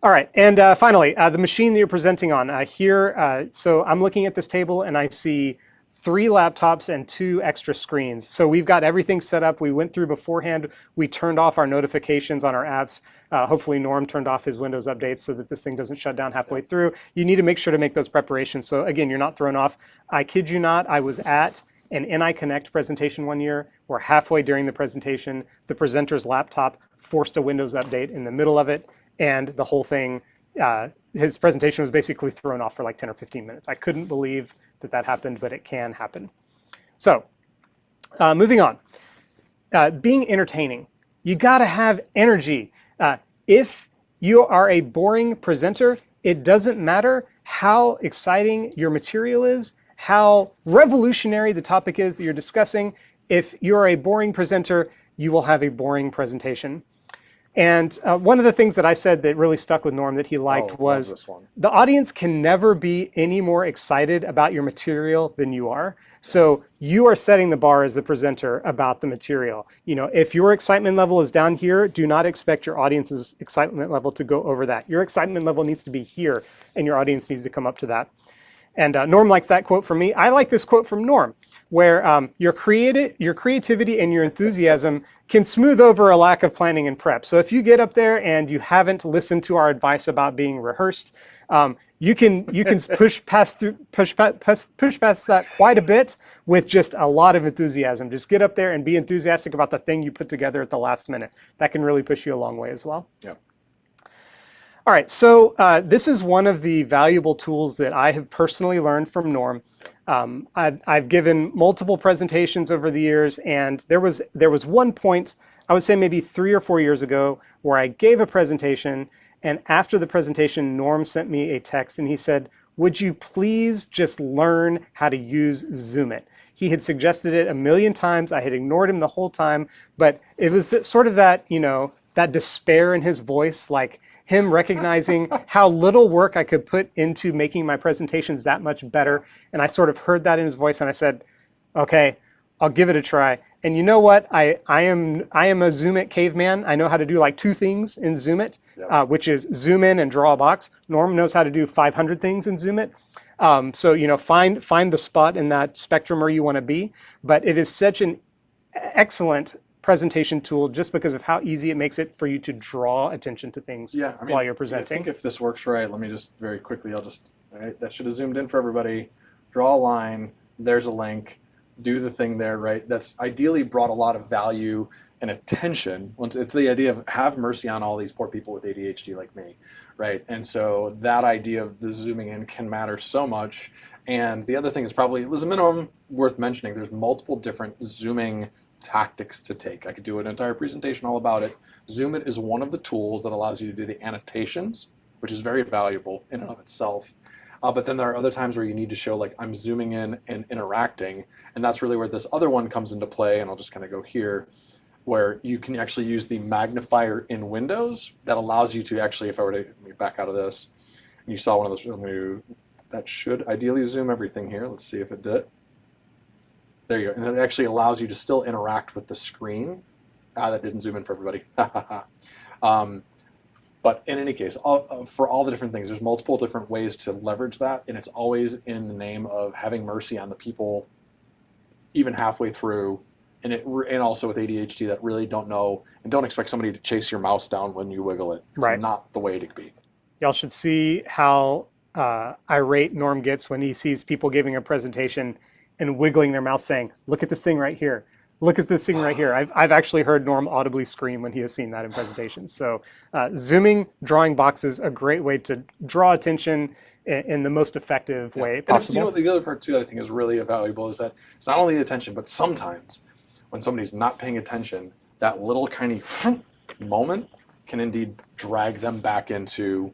All right, and finally, the machine that you're presenting on here. So I'm looking at this table, and I see 3 laptops and 2 extra screens. So we've got everything set up. We went through beforehand. We turned off our notifications on our apps. Hopefully Norm turned off his Windows updates so that this thing doesn't shut down halfway through. You need to make sure to make those preparations. So again, you're not thrown off. I kid you not, I was at an NI Connect presentation one year where halfway during the presentation, the presenter's laptop forced a Windows update in the middle of it, and the whole thing, his presentation was basically thrown off for like 10 or 15 minutes. I couldn't believe that happened, but it can happen. So moving on, being entertaining. You gotta have energy. If you are a boring presenter, it doesn't matter how exciting your material is, how revolutionary the topic is that you're discussing. If you're a boring presenter, you will have a boring presentation. And one of the things that I said that really stuck with Norm that he liked was the audience can never be any more excited about your material than you are. So you are setting the bar as the presenter about the material. If your excitement level is down here, do not expect your audience's excitement level to go over that. Your excitement level needs to be here, and your audience needs to come up to that. And Norm likes that quote from me. I like this quote from Norm, where your creativity and your enthusiasm can smooth over a lack of planning and prep. So if you get up there and you haven't listened to our advice about being rehearsed, you can push past that quite a bit with just a lot of enthusiasm. Just get up there and be enthusiastic about the thing you put together at the last minute. That can really push you a long way as well. Yeah. All right, so this is one of the valuable tools that I have personally learned from Norm. I've given multiple presentations over the years, and there was one point, I would say maybe 3 or 4 years ago, where I gave a presentation, and after the presentation, Norm sent me a text, and he said, "Would you please just learn how to use Zoom It?" He had suggested it a million times. I had ignored him the whole time, but it was sort of that, that despair in his voice, like him recognizing how little work I could put into making my presentations that much better. And I sort of heard that in his voice, and I said, okay, I'll give it a try. And you know what? I am a Zoom It caveman. I know how to do like 2 things in Zoom It, which is zoom in and draw a box. Norm knows how to do 500 things in Zoom It. So find the spot in that spectrum where you want to be. But it is such an excellent presentation tool just because of how easy it makes it for you to draw attention to things while you're presenting. I think if this works right, let me just very quickly, that should have zoomed in for everybody. Draw a line, there's a link, do the thing there, right? That's ideally brought a lot of value and attention. It's the idea of have mercy on all these poor people with ADHD like me, right? And so that idea of the zooming in can matter so much. And the other thing is probably, it was a minimum worth mentioning, there's multiple different zooming tactics to take. I could do an entire presentation all about it. Zoom It is one of the tools that allows you to do the annotations, which is very valuable in and of itself. But then there are other times where you need to show like I'm zooming in and interacting, and that's really where this other one comes into play, and I'll just kind of go here, where you can actually use the magnifier in Windows that allows you to actually, if I were to let me back out of this, and you saw one of those, that should ideally zoom everything here. Let's see if it did it. There you go. And it actually allows you to still interact with the screen. That didn't zoom in for everybody. um, but in any case, for all the different things, there's multiple different ways to leverage that, and it's always in the name of having mercy on the people even halfway through, and also with ADHD that really don't know and don't expect somebody to chase your mouse down when you wiggle it. It's Right. not the way to be. Y'all should see how irate Norm gets when he sees people giving a presentation and wiggling their mouth saying, look at this thing right here. Look at this thing right here. I've actually heard Norm audibly scream when he has seen that in presentations. So zooming, drawing boxes, a great way to draw attention in the most effective way possible. You know, the other part too that I think is really valuable is that it's not only the attention, but sometimes when somebody's not paying attention, that little tiny moment can indeed drag them back into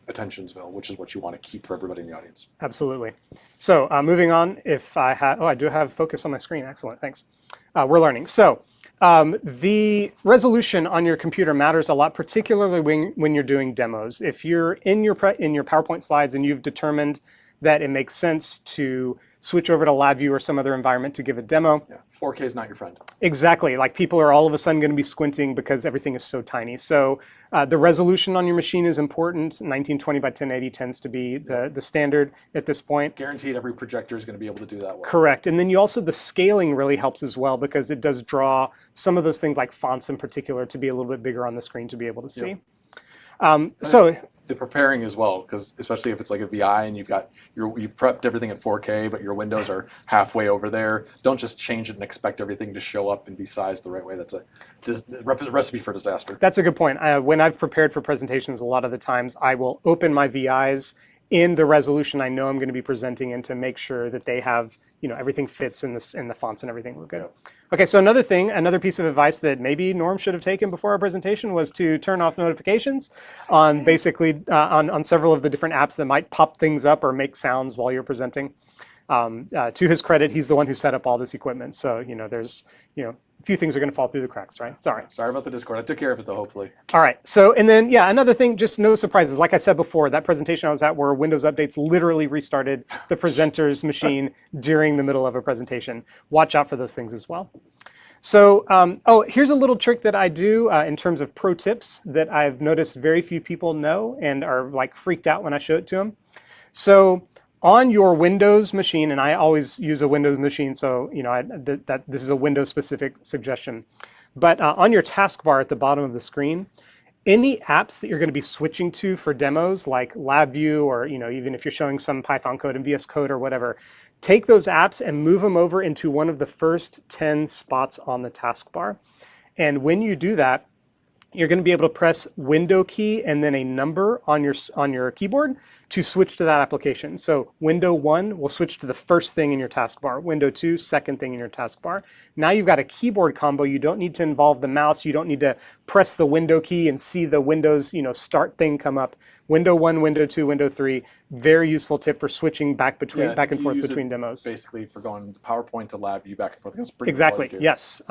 Attentionsville, which is what you want to keep for everybody in the audience. Absolutely. So moving on, if I have, I do have focus on my screen. Excellent, thanks. We're learning. So the resolution on your computer matters a lot, particularly when you're doing demos. If you're in your PowerPoint slides and you've determined that it makes sense to switch over to LabVIEW or some other environment to give a demo. Yeah, 4K is not your friend. Exactly. Like people are all of a sudden going to be squinting because everything is so tiny. So the resolution on your machine is important. 1920 by 1080 tends to be the standard at this point. Guaranteed every projector is going to be able to do that well. Correct. And then you also, the scaling really helps as well because it does draw some of those things like fonts in particular to be a little bit bigger on the screen to be able to see. Yep. So the preparing as well, because especially if it's like a VI and you've prepped everything at 4K, but your windows are halfway over there. Don't just change it and expect everything to show up and be sized the right way. That's a recipe for disaster. That's a good point. When I've prepared for presentations, a lot of the times I will open my VIs in the resolution I know I'm going to be presenting in to make sure that they have, everything fits in the fonts and everything. We're good. Yep. Okay, so another piece of advice that maybe Norm should have taken before our presentation was to turn off notifications on basically on several of the different apps that might pop things up or make sounds while you're presenting. To his credit, he's the one who set up all this equipment. So, there's, a few things are going to fall through the cracks, right? Sorry about the Discord. I took care of it though, hopefully. All right. So, and then, another thing, just no surprises. Like I said before, that presentation I was at where Windows updates literally restarted the presenter's machine during the middle of a presentation. Watch out for those things as well. So, here's a little trick that I do in terms of pro tips that I've noticed very few people know and are like freaked out when I show it to them. So, on your Windows machine, and I always use a Windows machine, so this is a Windows-specific suggestion. But on your taskbar at the bottom of the screen, any apps that you're going to be switching to for demos, like LabVIEW, or even if you're showing some Python code and VS Code or whatever, take those apps and move them over into one of the first 10 spots on the taskbar. And when you do that, you're going to be able to press Window key and then a number on your keyboard to switch to that application. So Window 1 will switch to the first thing in your taskbar. Window 2, second thing in your taskbar. Now you've got a keyboard combo. You don't need to involve the mouse. You don't need to press the Window key and see the Windows start thing come up. Window 1, Window 2, Window 3. Very useful tip for switching back and forth between demos. Basically for going PowerPoint to LabVIEW back and forth. That's pretty exactly. Yes.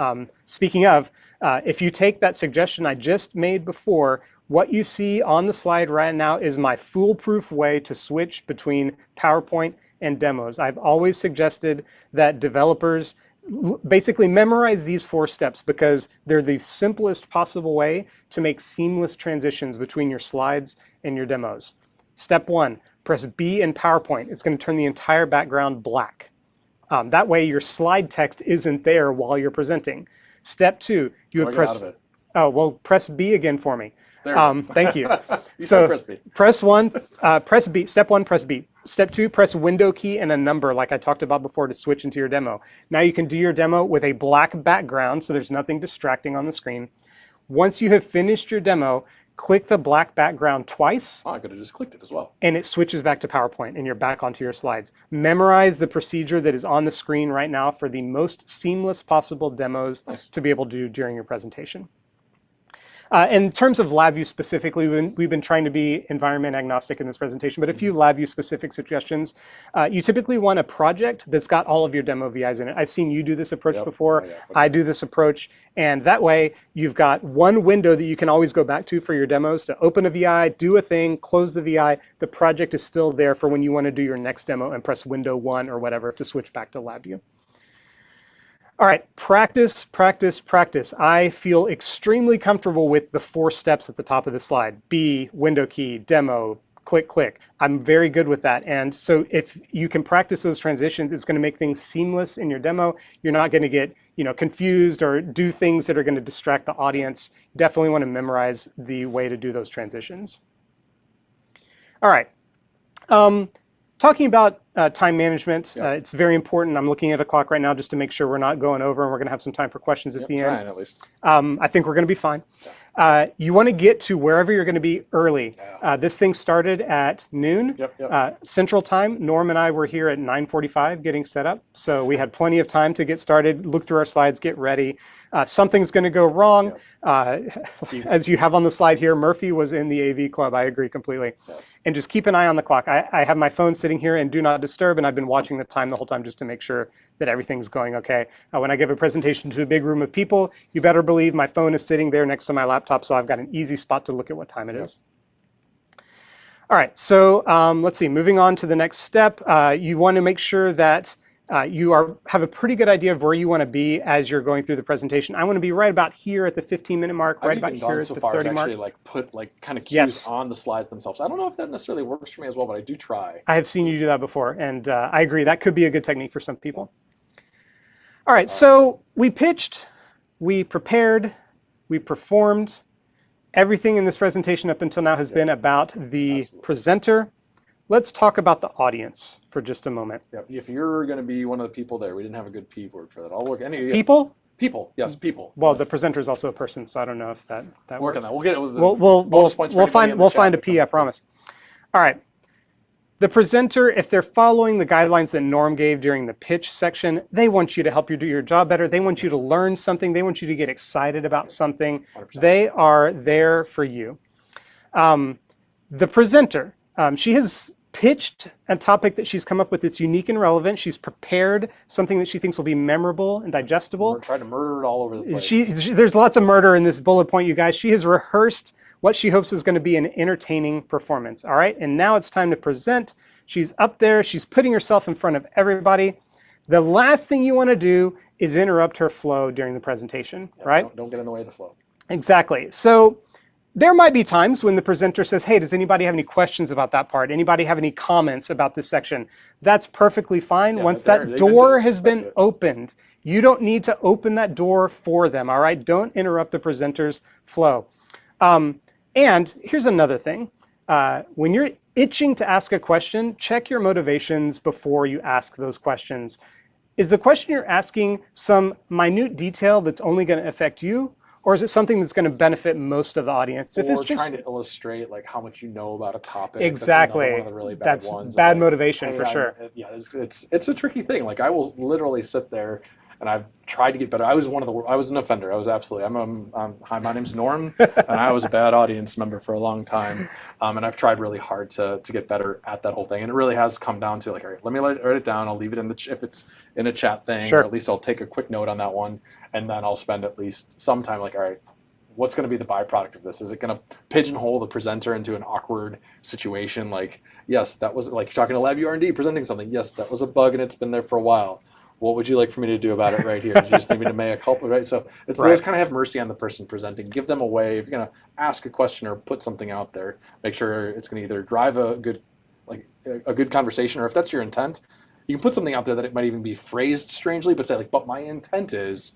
Speaking of, if you take that suggestion I just made before, what you see on the slide right now is my foolproof way to switch between PowerPoint and demos. I've always suggested that developers basically memorize these 4 steps because they're the simplest possible way to make seamless transitions between your slides and your demos. Step 1, press B in PowerPoint. It's going to turn the entire background black. That way your slide text isn't there while you're presenting. Step 2, you would press, press B again for me. Thank you. So press B. Press B. Step 1, press B. Step 2, press Window key and a number like I talked about before to switch into your demo. Now you can do your demo with a black background so there's nothing distracting on the screen. Once you have finished your demo, click the black background twice. Oh, I could have just clicked it as well. And it switches back to PowerPoint and you're back onto your slides. Memorize the procedure that is on the screen right now for the most seamless possible demos to be able to do during your presentation. In terms of LabVIEW specifically, we've been trying to be environment agnostic in this presentation, but a few LabVIEW specific suggestions. You typically want a project that's got all of your demo VIs in it. I've seen you do this approach before. I do this approach, and that way you've got one window that you can always go back to for your demos to open a VI, do a thing, close the VI. The project is still there for when you want to do your next demo and press Window 1 or whatever to switch back to LabVIEW. All right, practice, practice, practice. I feel extremely comfortable with the 4 steps at the top of the slide. B, window key, demo, click, click. I'm very good with that. And so if you can practice those transitions, it's going to make things seamless in your demo. You're not going to get, confused or do things that are going to distract the audience. Definitely want to memorize the way to do those transitions. All right. Talking about time management, Yep. it's very important. I'm looking at a clock right now just to make sure we're not going over, and we're going to have some time for questions at the end. Trying at least. I think we're going to be fine. You want to get to wherever you're going to be early. This thing started at noon Central Time. Norm and I were here at 9:45 getting set up, so we had plenty of time to get started, look through our slides, get ready. Something's going to go wrong. As you have on the slide here, Murphy was in the AV club. I agree completely. Yes. And just keep an eye on the clock. I have my phone sitting here and do not disturb, and I've been watching the time the whole time just to make sure that everything's going okay. When I give a presentation to a big room of people, you better believe my phone is sitting there next to my laptop, so I've got an easy spot to look at what time it is. All right, so let's see, moving on to the next step. You want to make sure that you have a pretty good idea of where you want to be as you're going through the presentation. I want to be right about here at the 15-minute mark, right about here at the 30 mark. Actually, put kind of cues on the slides themselves. I don't know if that necessarily works for me as well, but I do try. I have seen you do that before, and I agree. That could be a good technique for some people. All right, so we pitched, we prepared, we performed. Everything in this presentation up until now has been about the presenter. Let's talk about the audience for just a moment. If you're going to be one of the people there, we didn't have a good P word for that. I'll work. People? People, yes, people. Well, the presenter is also a person, so I don't know if that work works. on that. We'll get it. We'll find a P, I promise. All right. The presenter, if they're following the guidelines that Norm gave during the pitch section, they want you to help you do your job better. They want you to learn something. They want you to get excited about something. 100%. They are there for you. The presenter, she has pitched a topic that she's come up with that's unique and relevant. She's prepared something that she thinks will be memorable and digestible. We're trying to murder it all over the place. There's lots of murder in this bullet point, you guys. She has rehearsed what she hopes is going to be an entertaining performance. All right, and now it's time to present. She's up there. She's putting herself in front of everybody. The last thing you want to do is interrupt her flow during the presentation, right? Don't get in the way of the flow. Exactly. So there might be times when the presenter says, hey, does anybody have any questions about that part? Anybody have any comments about this section? That's perfectly fine. Once that door has been opened, you don't need to open that door for them, all right? Don't interrupt the presenter's flow. And here's another thing. When you're itching to ask a question, check your motivations before you ask those questions. Is the question you're asking some minute detail that's only going to affect you? Or is it something that's going to benefit most of the audience? If it's just trying to illustrate how much you know about a topic. Exactly. That's one of the really bad ones. Bad motivation for sure. Yeah, it's a tricky thing. I will literally sit there, and I've tried to get better. I was an offender. I was absolutely. Hi, my name's Norm, and I was a bad audience member for a long time. And I've tried really hard to get better at that whole thing. And it really has come down to all right, let me write it down. I'll leave it if it's in a chat thing, or at least I'll take a quick note on that one. And then I'll spend at least some time all right, what's going to be the byproduct of this? Is it going to pigeonhole the presenter into an awkward situation? Yes, that was you're talking to Lab R&D presenting something. Yes, that was a bug and it's been there for a while. What would you like for me to do about it right here? Do you just need me to mea culpa, right? So it's those kind of have mercy on the person presenting. Give them a way. If you're going to ask a question or put something out there, make sure it's going to either drive a good conversation, or if that's your intent, you can put something out there that it might even be phrased strangely, but say but my intent is.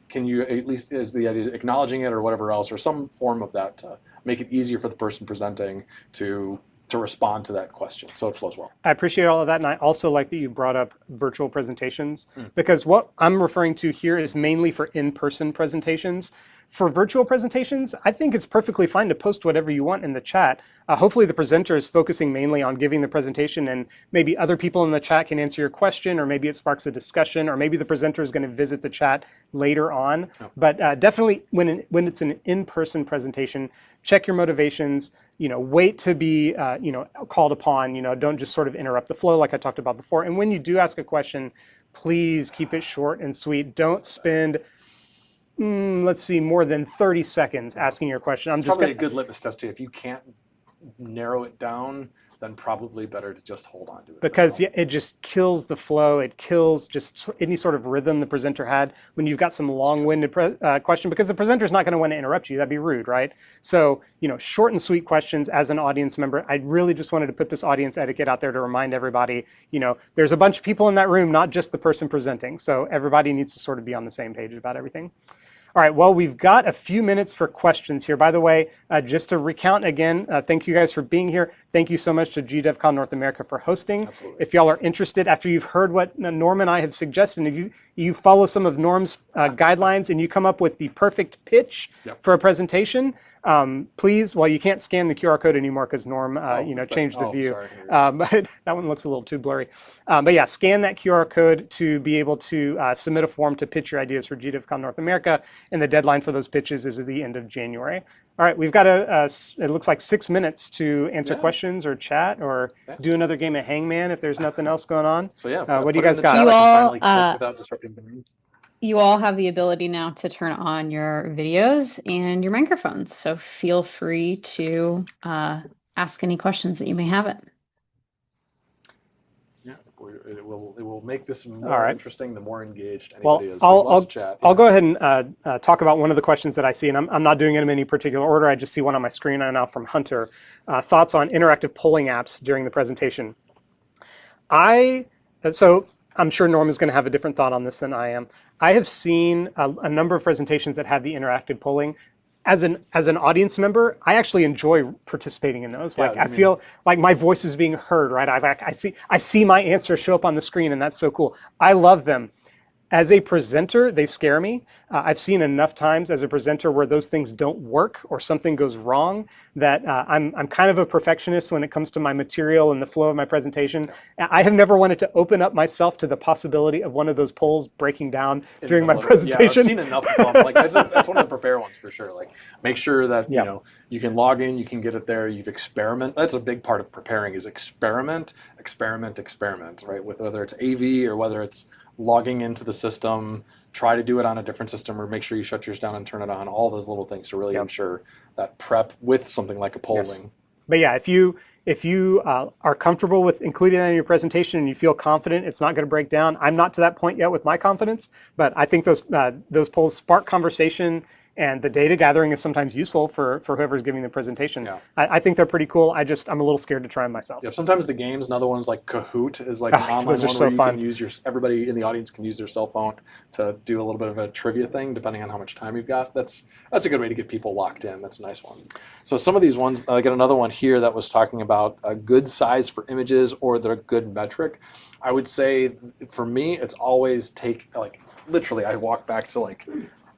Can you at least, is the idea acknowledging it or whatever else, or some form of that to make it easier for the person presenting to respond to that question so it flows well. I appreciate all of that, and I also like that you brought up virtual presentations, because what I'm referring to here is mainly for in-person presentations. For virtual presentations, I think it's perfectly fine to post whatever you want in the chat. Hopefully the presenter is focusing mainly on giving the presentation, and maybe other people in the chat can answer your question, or maybe it sparks a discussion, or maybe the presenter is going to visit the chat later on. But definitely when it's an in-person presentation, check your motivations, wait to be called upon, don't just sort of interrupt the flow like I talked about before. And when you do ask a question, please keep it short and sweet. Don't spend let's see, more than 30 seconds asking your question. It's probably a good litmus test too. If you can't narrow it down, then probably better to just hold on to it. Because yeah, it just kills the flow. It kills just any sort of rhythm the presenter had when you've got some long-winded question, because the presenter's not going to want to interrupt you. That'd be rude, right? So, short and sweet questions as an audience member. I really just wanted to put this audience etiquette out there to remind everybody, there's a bunch of people in that room, not just the person presenting. So everybody needs to sort of be on the same page about everything. All right, well, we've got a few minutes for questions here. By the way, just to recount again, thank you guys for being here. Thank you so much to GDevCon North America for hosting. Absolutely. If y'all are interested, after you've heard what Norm and I have suggested, if you follow some of Norm's guidelines and you come up with the perfect pitch for a presentation, please, well, you can't scan the QR code anymore because Norm changed the view. But that one looks a little too blurry. But yeah, scan that QR code to be able to submit a form to pitch your ideas for GDevCon North America. And the deadline for those pitches is at the end of January. All right, we've got it looks like 6 minutes to answer questions or chat or do another game of Hangman if there's nothing else going on. So yeah, what do you guys got? You all have the ability now to turn on your videos and your microphones. So feel free to ask any questions that you may have. It will make this more interesting the more engaged anybody is. I'll go ahead and talk about one of the questions that I see, and I'm not doing it in any particular order. I just see one on my screen right now from Hunter. Thoughts on interactive polling apps during the presentation. So I'm sure Norm is going to have a different thought on this than I am. I have seen a number of presentations that have the interactive polling. As an audience member, I actually enjoy participating in those. I feel like my voice is being heard, right? I see my answer show up on the screen, and that's so cool. I love them. As a presenter, they scare me. I've seen enough times as a presenter where those things don't work or something goes wrong that I'm kind of a perfectionist when it comes to my material and the flow of my presentation. I have never wanted to open up myself to the possibility of one of those polls breaking down during my presentation. Yeah, I've seen enough of them. That's one of the prepare ones for sure. Make sure that you can log in, you can get it there. You've experiment. That's a big part of preparing is experiment, right? With whether it's AV or whether it's logging into the system, try to do it on a different system, or make sure you shut yours down and turn it on. All those little things to really ensure that prep with something like a polling. Yes. But yeah, if you are comfortable with including that in your presentation and you feel confident it's not going to break down, I'm not to that point yet with my confidence, but I think those polls spark conversation. And the data gathering is sometimes useful for whoever's giving the presentation. Yeah. I think they're pretty cool. I'm a little scared to try them myself. Yeah, sometimes the games, another one's like Kahoot is like an online one where you can use everybody in the audience can use their cell phone to do a little bit of a trivia thing, depending on how much time you've got. That's a good way to get people locked in. That's a nice one. So some of these ones, I got another one here that was talking about a good size for images or the good metric. I would say for me, it's always literally I walk back to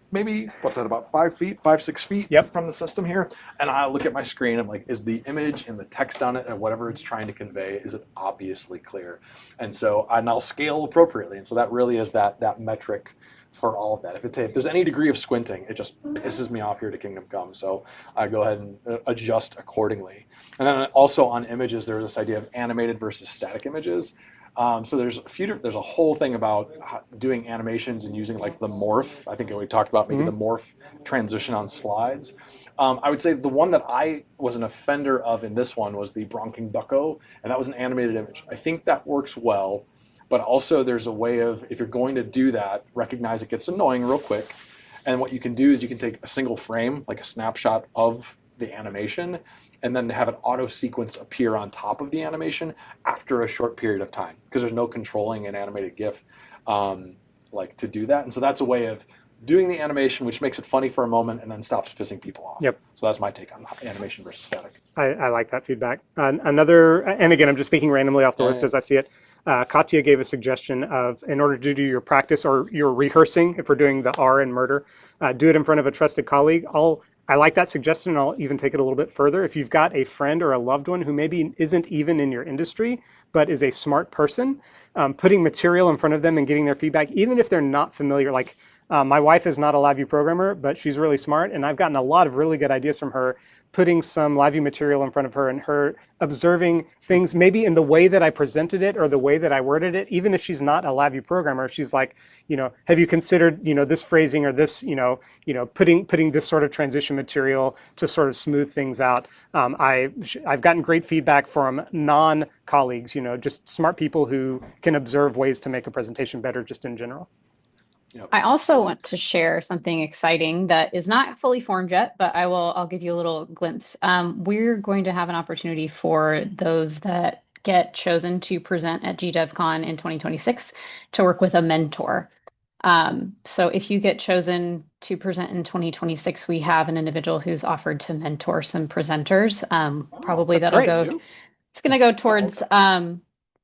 maybe, about 5, 6 feet from the system here. And I look at my screen, I'm like, is the image and the text on it and whatever it's trying to convey, is it obviously clear? And I'll scale appropriately. And so that really is that metric for all of that. If there's any degree of squinting, it just pisses me off here to Kingdom Come. So I go ahead and adjust accordingly. And then also on images, there's this idea of animated versus static images. So there's a whole thing about doing animations and using the morph. I think we talked about maybe the morph transition on slides. I would say the one that I was an offender of in this one was the Bronking Bucko, and that was an animated image. I think that works well, but also there's a way of, if you're going to do that, recognize it gets annoying real quick. And what you can do is you can take a single frame, like a snapshot of the animation, and then have an auto sequence appear on top of the animation after a short period of time, because there's no controlling an animated GIF to do that. And so that's a way of doing the animation, which makes it funny for a moment and then stops pissing people off. Yep. So that's my take on animation versus static. I like that feedback. Another, and again, I'm just speaking randomly off the list as I see it. Katya gave a suggestion of, in order to do your practice or your rehearsing, if we're doing the R in murder, do it in front of a trusted colleague. I like that suggestion, and I'll even take it a little bit further. If you've got a friend or a loved one who maybe isn't even in your industry, but is a smart person, putting material in front of them and getting their feedback, even if they're not familiar, My wife is not a LabVIEW programmer, but she's really smart, and I've gotten a lot of really good ideas from her, putting some LabVIEW material in front of her and her observing things maybe in the way that I presented it or the way that I worded it. Even if she's not a LabVIEW programmer, she's like, have you considered, this phrasing or this, putting this sort of transition material to sort of smooth things out. I've gotten great feedback from non-colleagues, just smart people who can observe ways to make a presentation better just in general. Yep. I also want to share something exciting that is not fully formed yet, but I'll give you a little glimpse. We're going to have an opportunity for those that get chosen to present at GDevCon in 2026 to work with a mentor. So if you get chosen to present in 2026, we have an individual who's offered to mentor some presenters. Probably that's that'll great. go, it's going to go towards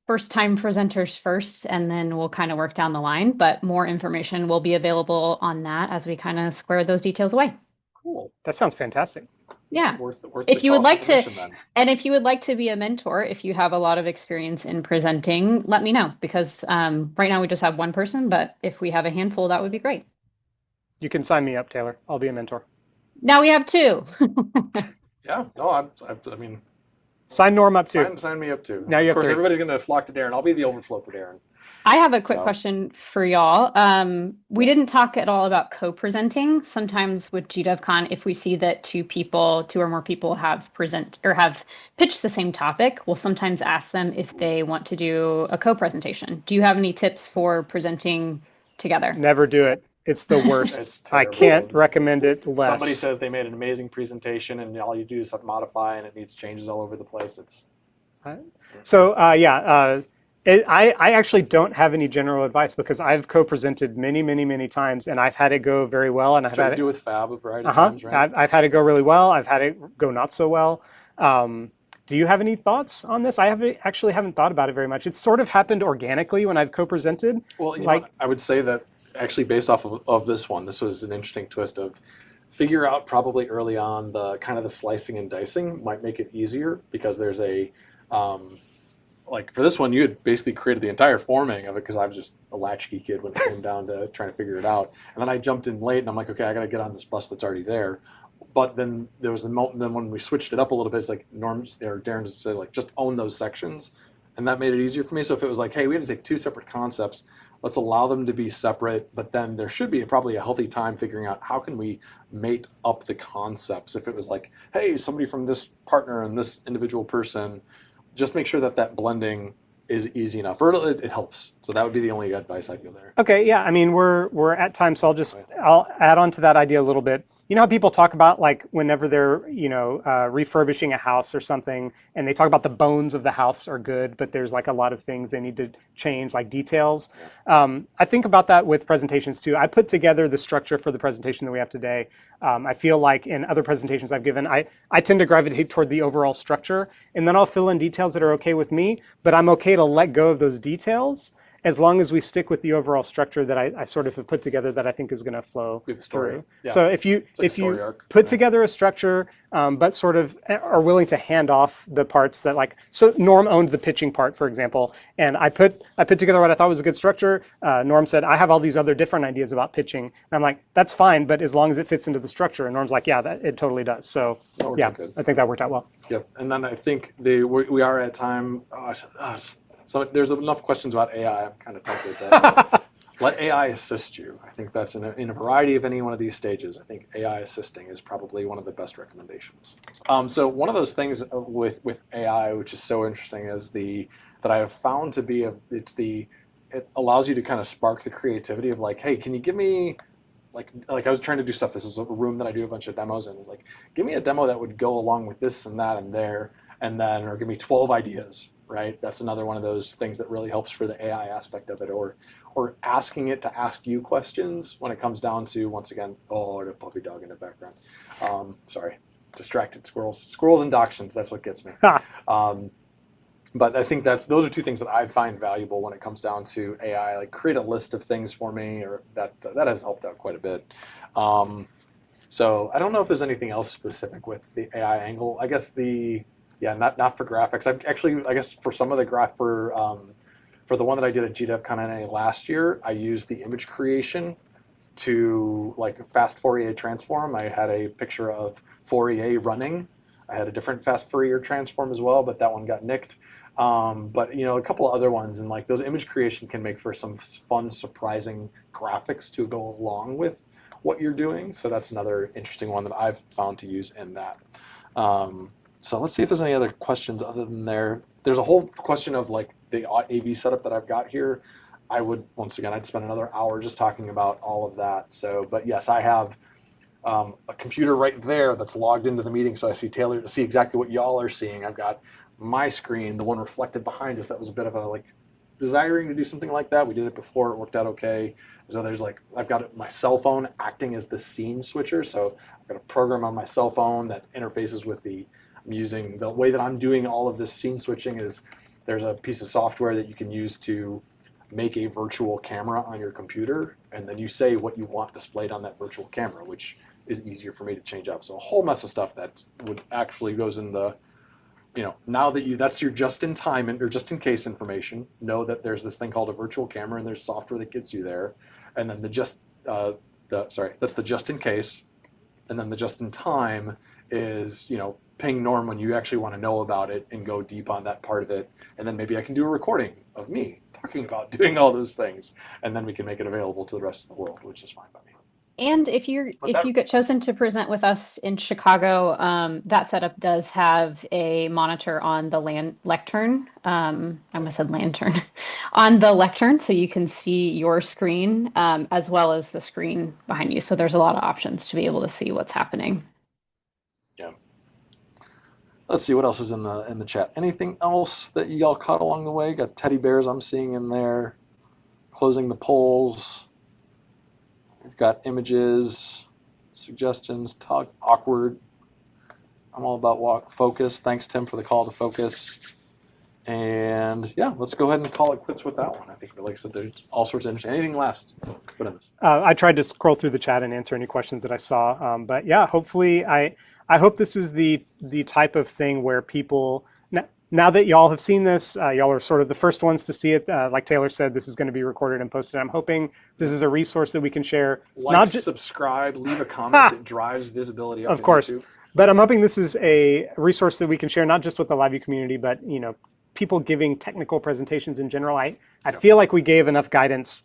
first time presenters first, and then we'll kind of work down the line, but more information will be available on that as we kind of square those details away. Cool. That sounds fantastic. Yeah. Worth If the you would cost like of to, admission then. and if you would like to be a mentor, if you have a lot of experience in presenting, let me know, because right now we just have one person, but if we have a handful, that would be great. You can sign me up, Taylor. I'll be a mentor. Now we have two. Yeah, no, I mean, sign Norm up too. Sign me up too. Now you have of course, three. Everybody's going to flock to Darren. I'll be the overflow for Darren. I have a quick So- question for y'all. We didn't talk at all about co-presenting. Sometimes with GDevCon, if we see that two or more people have pitched the same topic, we'll sometimes ask them if they want to do a co-presentation. Do you have any tips for presenting together? Never do it. It's the worst. It's I terrible. can't recommend it less. Somebody says they made an amazing presentation, and all you do is modify, and it needs changes all over the place. It's So I actually don't have any general advice because I've co-presented many times, and I've had it go very well, and I've had to it do with Fab a variety of times, right? I've had it go really well. I've had it go not so well. Do you have any thoughts on this? I haven't thought about it very much. It's sort of happened organically when I've co-presented. Well, you know what? I would say that actually based off of this one, this was an interesting twist of figure out probably early on the kind of the slicing and dicing might make it easier because there's a like for this one, you had basically created the entire formatting of it because I was just a latchkey kid when it came down to trying to figure it out. And then I jumped in late and I'm like, okay, I got to get on this bus that's already there. But then there was a moment, then when we switched it up a little bit, it's like Darren just said, like, just own those sections. And that made it easier for me. So if it was like, hey, we had to take two separate concepts, let's allow them to be separate, but then there should be probably a healthy time figuring out how can we mate up the concepts. If it was like, hey, somebody from this partner and this individual person, just make sure that that blending is easy enough, or it helps. So that would be the only advice I'd give there. Okay, yeah, I mean, we're at time, so I'll add on to that idea a little bit. You know how people talk about, like, whenever they're, refurbishing a house or something, and they talk about the bones of the house are good, but there's like a lot of things they need to change, like details. I think about that with presentations too. I put together the structure for the presentation that we have today. I feel like in other presentations I've given, I tend to gravitate toward the overall structure, and then I'll fill in details that are okay with me, but I'm okay to let go of those details as long as we stick with the overall structure that I sort of have put together that I think is going to flow through. Yeah. So if you put together a structure, but sort of are willing to hand off the parts that, like, so Norm owned the pitching part, for example, and I put together what I thought was a good structure. Norm said, I have all these other different ideas about pitching. And I'm like, that's fine, but as long as it fits into the structure. And Norm's like, yeah, it totally does. So yeah, I think that worked out well. Yep. And then I think we are at time. So there's enough questions about AI. I'm kind of tempted to let AI assist you. I think that's in a variety of any one of these stages. I think AI assisting is probably one of the best recommendations. So one of those things with AI, which is so interesting, is that I have found to be it allows you to kind of spark the creativity of, like, hey, can you give me like I was trying to do stuff. This is a room that I do a bunch of demos in. Like, give me a demo that would go along with this and that and there, and then, or give me 12 ideas. Right, that's another one of those things that really helps for the AI aspect of it, or asking it to ask you questions when it comes down to, once again, the puppy dog in the background. Sorry, distracted squirrels and dachshunds. That's what gets me. But I think those are two things that I find valuable when it comes down to AI. Like, create a list of things for me, or that has helped out quite a bit. So I don't know if there's anything else specific with the AI angle. I guess not for graphics. I guess for some of the for the one that I did at GDevCon NA last year, I used the image creation to like fast Fourier transform. I had a picture of Fourier running. I had a different fast Fourier transform as well, but that one got nicked. But a couple of other ones, and like those image creation can make for some fun, surprising graphics to go along with what you're doing. So that's another interesting one that I've found to use in that. So let's see if there's any other questions other than there. There's a whole question of like the AV setup that I've got here. Once again, I'd spend another hour just talking about all of that. So, but yes, I have a computer right there that's logged into the meeting, so I see exactly what y'all are seeing. I've got my screen, the one reflected behind us. That was a bit of a like desiring to do something like that. We did it before; it worked out okay. So there's like I've got my cell phone acting as the scene switcher. So I've got a program on my cell phone that interfaces with I'm using the way that I'm doing all of this scene switching is there's a piece of software that you can use to make a virtual camera on your computer, and then you say what you want displayed on that virtual camera, which is easier for me to change up. So a whole mess of stuff that would actually goes in the, now that that's your just in time or just in case information, know that there's this thing called a virtual camera and there's software that gets you there. And then that's the just in case. And then the just in time is, ping Norm when you actually want to know about it and go deep on that part of it. And then maybe I can do a recording of me talking about doing all those things. And then we can make it available to the rest of the world, which is fine by me. And if you get chosen to present with us in Chicago, that setup does have a monitor on the lectern. I almost said lantern on the lectern, so you can see your screen as well as the screen behind you. So there's a lot of options to be able to see what's happening. Yeah. Let's see what else is in the chat. Anything else that y'all caught along the way? Got teddy bears I'm seeing in there. Closing the polls. We've got images, suggestions, talk, awkward. I'm all about focus. Thanks, Tim, for the call to focus. And yeah, let's go ahead and call it quits with that one. I think, like I said, there's all sorts of interesting. Anything last? Put in this. I tried to scroll through the chat and answer any questions that I saw. But yeah, hopefully, I hope this is the type of thing where people, now that y'all have seen this, y'all are sort of the first ones to see it. Like Taylor said, this is going to be recorded and posted. I'm hoping this is a resource that we can share. Like, subscribe, leave a comment. It drives visibility up of course. YouTube. But I'm hoping this is a resource that we can share, not just with the LiveView community, but people giving technical presentations in general. I feel like we gave enough guidance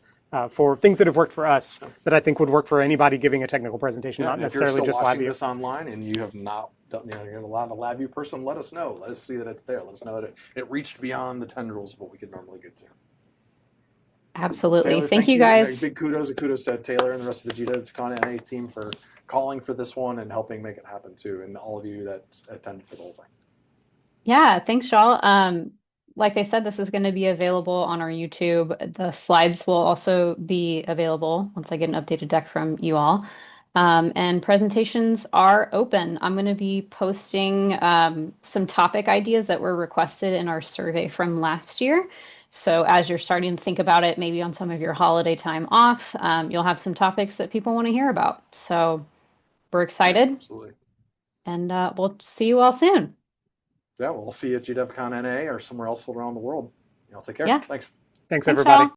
for things that have worked for us that I think would work for anybody giving a technical presentation, not necessarily just LiveView. If you're still watching this online and you have not done, you're a LiveView person, let us know. Let us see that it's there. Let us know that it reached beyond the tendrils of what we could normally get to. Absolutely. Taylor, thank you guys. Big kudos to Taylor and the rest of the GWCon NA team for calling for this one and helping make it happen too, and all of you that attended for the whole thing. Yeah, thanks, y'all. Like I said, this is going to be available on our YouTube. The slides will also be available once I get an updated deck from you all. And presentations are open. I'm going to be posting some topic ideas that were requested in our survey from last year. So as you're starting to think about it, maybe on some of your holiday time off, you'll have some topics that people want to hear about. So we're excited. Yeah, absolutely. And we'll see you all soon. Yeah, we'll see you at GWCon NA or somewhere else around the world. Y'all take care. Yeah. Thanks. Thanks, everybody. Y'all.